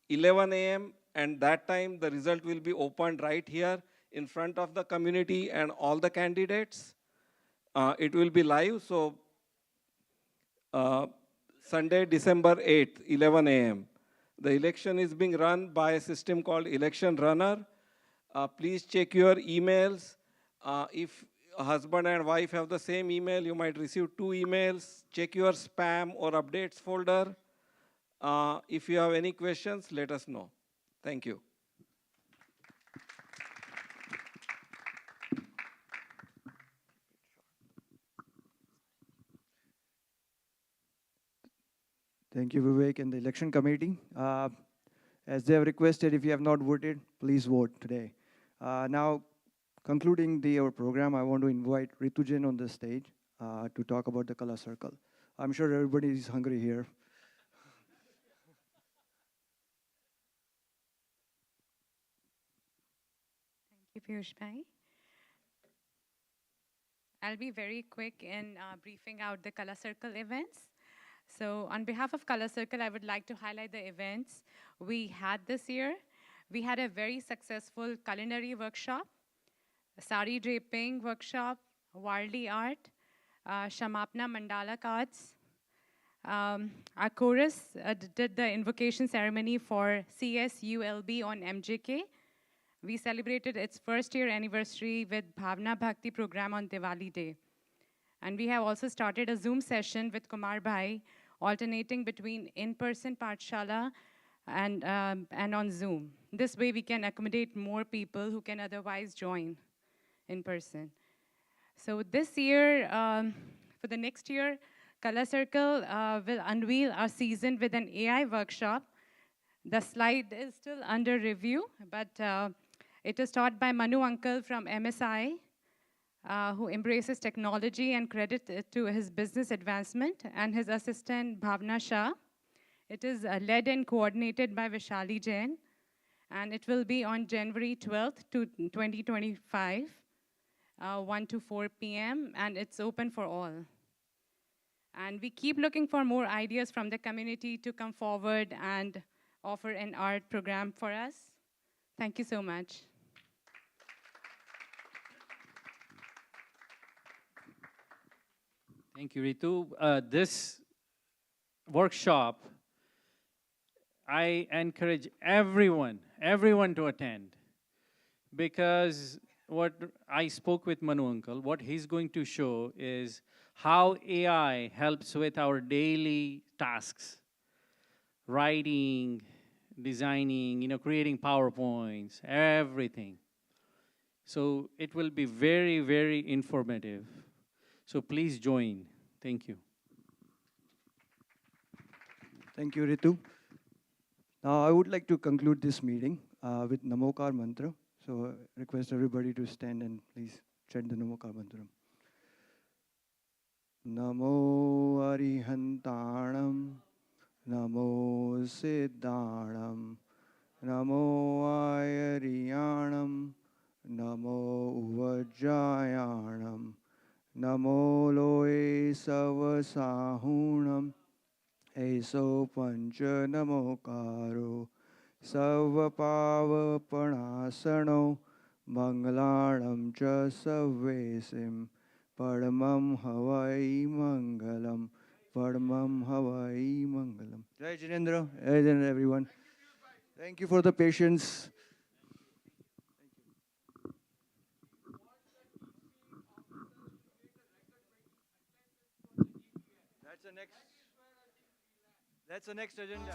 11 a.m. And that time, the result will be opened right here in front of the community and all the candidates. It will be live, so Sunday, December 8th, 11 a.m. The election is being run by a system called Election Runner. Please check your emails. If a husband and wife have the same email, you might receive 2 emails. Check your spam or updates folder. If you have any questions, let us know. Thank you. Thank you, Vivek, and the election committee. As they have requested, if you have not voted, please vote today. Now, concluding our program, I want to invite Ritu Jain on the stage to talk about the color circle. I'm sure everybody is hungry here. Thank you, Piyush Bhai. I'll be very quick in briefing out the Color Circle events. So on behalf of Color Circle, I would like to highlight the events we had this year. We had a very successful culinary workshop, a sari draping workshop, Warli art, Shamapna mandala cards. Our chorus did the invocation ceremony for CSULB on MJK. We celebrated its first year anniversary with Bhavna Bhakti program on Diwali Day. And we have also started a Zoom session with Kumar Bhai, alternating between in-person Pathshala and on Zoom. This way we can accommodate more people who can otherwise join in person. So this year, for the next year, Color Circle will unveil our season with an AI workshop. The slide is still under review, but it is taught by Manu Uncle from MSI, who embraces technology and credit it to his business advancement, and his assistant Bhavna Shah. It is led and coordinated by Vishali Jain, and it will be on January 12th to 2025, 1 to 4 p.m., and it's open for all. And we keep looking for more ideas from the community to come forward and offer an art program for us. Thank you so much. Thank you, Ritu. This workshop, I encourage everyone to attend, because what I spoke with Manu Uncle, what he's going to show is how AI helps with our daily tasks, writing, designing, creating PowerPoints, everything. So it will be very, very informative. So please join. Thank you. Thank you, Ritu. Now, I would like to conclude this meeting with Namokar Mantra. So request everybody to stand and please chant the Namokar Mantra. Namo Arihantanam, Namo Siddhanam, Namo Ayariyanam, Namo Uvajjayanam, Namo Loe Savasahunam, Eso Pancha Namokaro, Savapavapanasano, Mangalanam Cha Savesim, Padmam Havai Mangalam, Padmam Havai Mangalam. Jai Jinendra, Jai Jinendra everyone. Thank you for the patience. That's the next agenda.